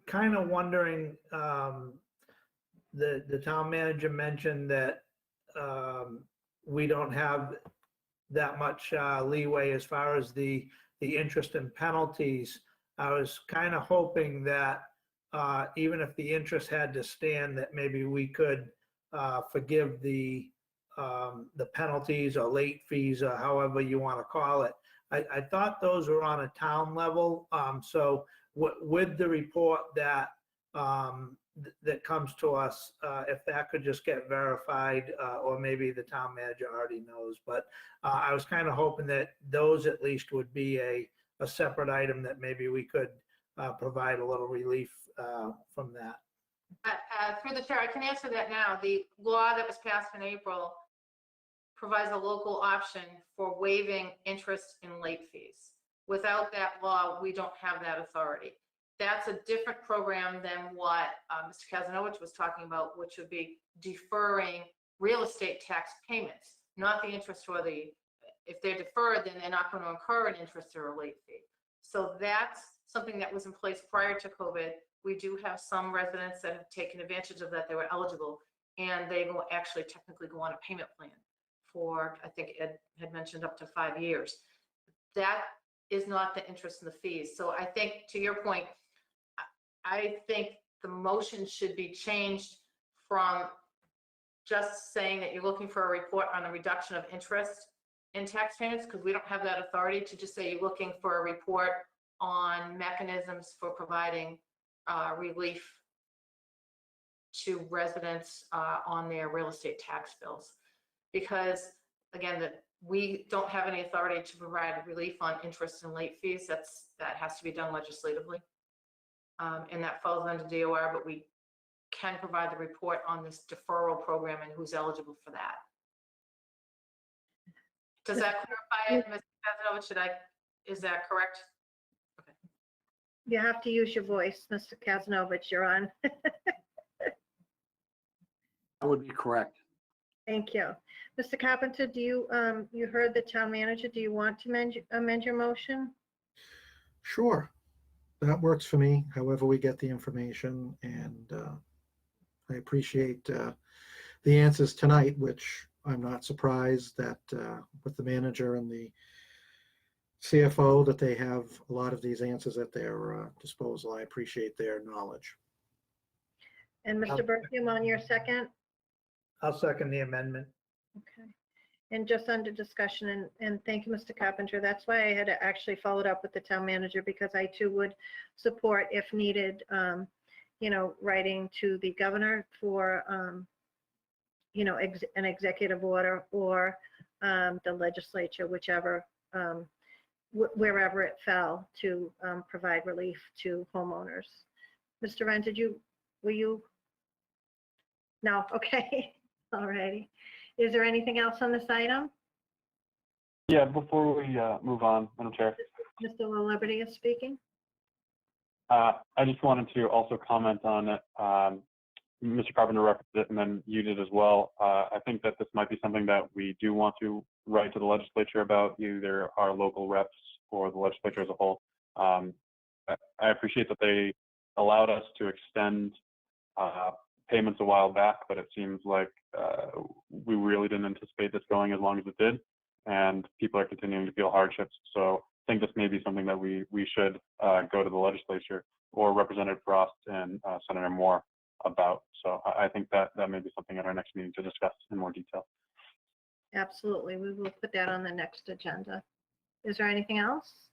kind of wondering, the town manager mentioned that we don't have that much leeway as far as the interest and penalties. I was kind of hoping that even if the interest had to stand, that maybe we could forgive the penalties or late fees, or however you want to call it. I thought those were on a town level. So with the report that that comes to us, if that could just get verified, or maybe the town manager already knows, but I was kind of hoping that those at least would be a separate item that maybe we could provide a little relief from that. Through the chair, I can answer that now. The law that was passed in April provides a local option for waiving interest and late fees. Without that law, we don't have that authority. That's a different program than what Mr. Kazanovich was talking about, which would be deferring real estate tax payments, not the interest or if they're deferred, then they're not going to incur an interest or a late fee. So that's something that was in place prior to COVID. We do have some residents that have taken advantage of that. They were eligible, and they will actually technically go on a payment plan for, I think Ed had mentioned, up to 5 years. That is not the interest and the fees. So I think, to your point, I think the motion should be changed from just saying that you're looking for a report on the reduction of interest in tax payments, because we don't have that authority, to just say you're looking for a report on mechanisms for providing relief to residents on their real estate tax bills. Because again, we don't have any authority to provide relief on interest and late fees. That has to be done legislatively. And that falls under DOR, but we can provide the report on this deferral program and who's eligible for that. Does that clarify it, Ms. Kazanovich? Is that correct? Okay. You have to use your voice, Mr. Kazanovich. You're on. That would be correct. Thank you. Mr. Carpenter, do you, you heard the town manager, do you want to amend your motion? Sure, that works for me, however we get the information, and I appreciate the answers tonight, which I'm not surprised that with the manager and the CFO, that they have a lot of these answers at their disposal. I appreciate their knowledge. And Mr. Berthium on your second? I'll second the amendment. Okay. And just under discussion, and thank you, Mr. Carpenter. That's why I had actually followed up with the town manager, because I too would support, if needed, you know, writing to the governor for, you know, an executive order, or the legislature, whichever, wherever it fell, to provide relief to homeowners. Mr. Wren, were you? No, okay, all righty. Is there anything else on this item? Yeah, before we move on, Madam Chair, Mr. La Liberty is speaking. I just wanted to also comment on it. Mr. Carpenter referenced it, and then you did as well. I think that this might be something that we do want to write to the legislature about, either our local reps or the legislature as a whole. I appreciate that they allowed us to extend payments a while back, but it seems like we really didn't anticipate this going as long as it did, and people are continuing to feel hardships. So I think this may be something that we should go to the legislature or Representative Frost and Senator Moore about. So I think that may be something at our next meeting to discuss in more detail. Absolutely, we will put that on the next agenda. Is there anything else?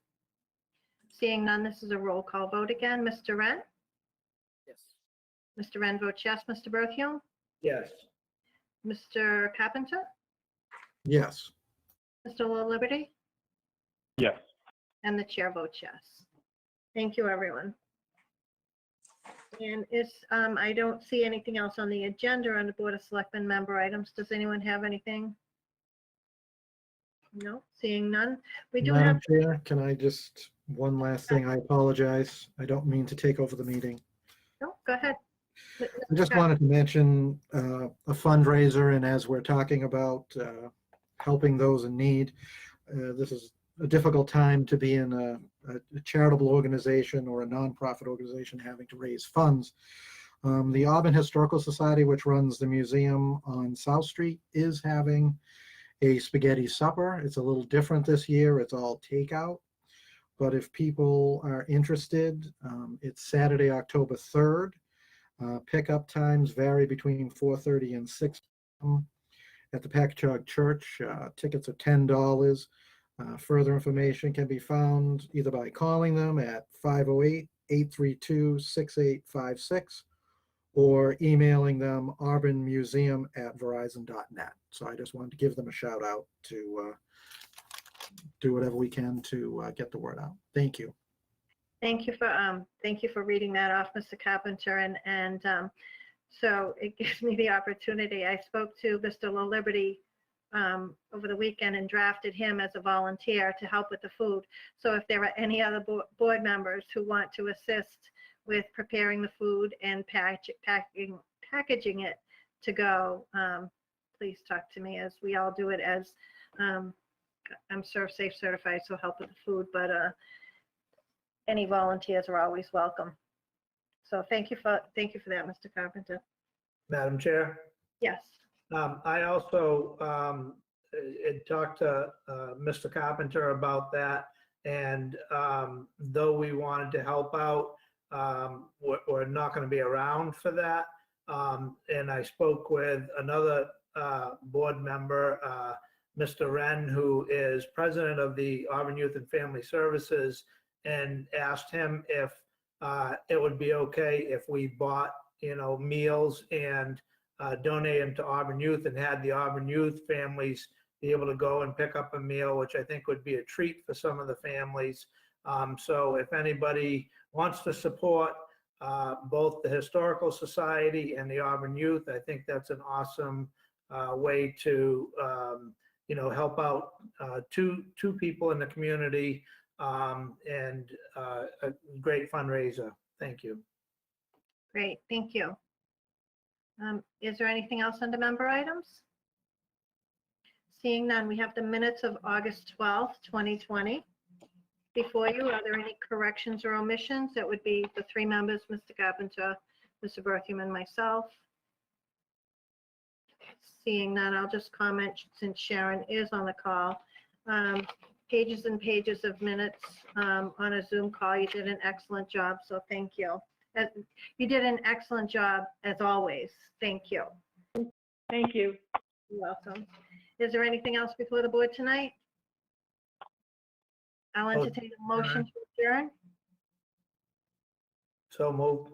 Seeing none, this is a roll call vote again. Mr. Wren? Yes. Mr. Wren votes yes. Mr. Berthium? Yes. Mr. Carpenter? Yes. Mr. La Liberty? Yes. And the chair votes yes. Thank you, everyone. And I don't see anything else on the agenda under Board of Selectmen member items. Does anyone have anything? No, seeing none. We do have, Madam Chair, can I just, one last thing, I apologize. I don't mean to take over the meeting. no, go ahead. I just wanted to mention a fundraiser, and as we're talking about helping those in need, this is a difficult time to be in a charitable organization or a nonprofit organization having to raise funds. The Auburn Historical Society, which runs the museum on South Street, is having a spaghetti supper. It's a little different this year. It's all takeout. But if people are interested, it's Saturday, October 3rd. Pickup times vary between 4:30 and 6 p.m. at the Packagug Church. Tickets are $10. Further information can be found either by calling them at 508-832-6856 or emailing them auburnmuseum@verizon.net. So I just wanted to give them a shout out to do whatever we can to get the word out. Thank you. Thank you for reading that off, Mr. Carpenter. And so it gives me the opportunity. I spoke to Mr. La Liberty over the weekend and drafted him as a volunteer to help with the food. So if there are any other board members who want to assist with preparing the food and packaging it to go, please talk to me, as we all do it as I'm Serve Safe certified, so help with the food, but any volunteers are always welcome. So thank you for that, Mr. Carpenter. Madam Chair, Yes. I also had talked to Mr. Carpenter about that, and though we wanted to help out, we're not going to be around for that. And I spoke with another board member, Mr. Wren, who is president of the Auburn Youth and Family Services, and asked him if it would be okay if we bought, meals and donate them to Auburn Youth, and had the Auburn Youth families be able to go and pick up a meal, which I think would be a treat for some of the families. So if anybody wants to support both the Historical Society and the Auburn Youth, I think that's an awesome way to, help out two people in the community, and a great fundraiser. Thank you. Great, thank you. Is there anything else under member items? Seeing none, we have the minutes of August 12th, 2020. Before you, are there any corrections or omissions? That would be the three members, Mr. Carpenter, Mr. Berthium, and myself. Seeing none, I'll just comment since Sharon is on the call. Pages and pages of minutes on a Zoom call. You did an excellent job, so thank you. You did an excellent job as always. Thank you. Thank you. You're welcome. Is there anything else before the board tonight? I'll entertain a motion to adjourn. So moved.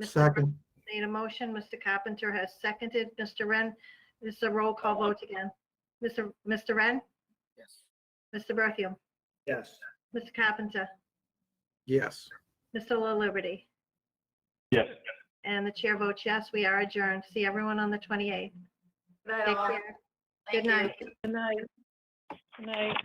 Mr. Second, Made a motion. Mr. Carpenter has seconded. Mr. Wren, this is a roll call vote again. Mr. Wren, Yes. Mr. Berthium, Yes. Mr. Carpenter, yes. Mr. La Liberty, Yes. and the chair votes yes. We are adjourned. See everyone on the 28th. Good night, Take all. care. Thank Good you. night. Good night. Good night.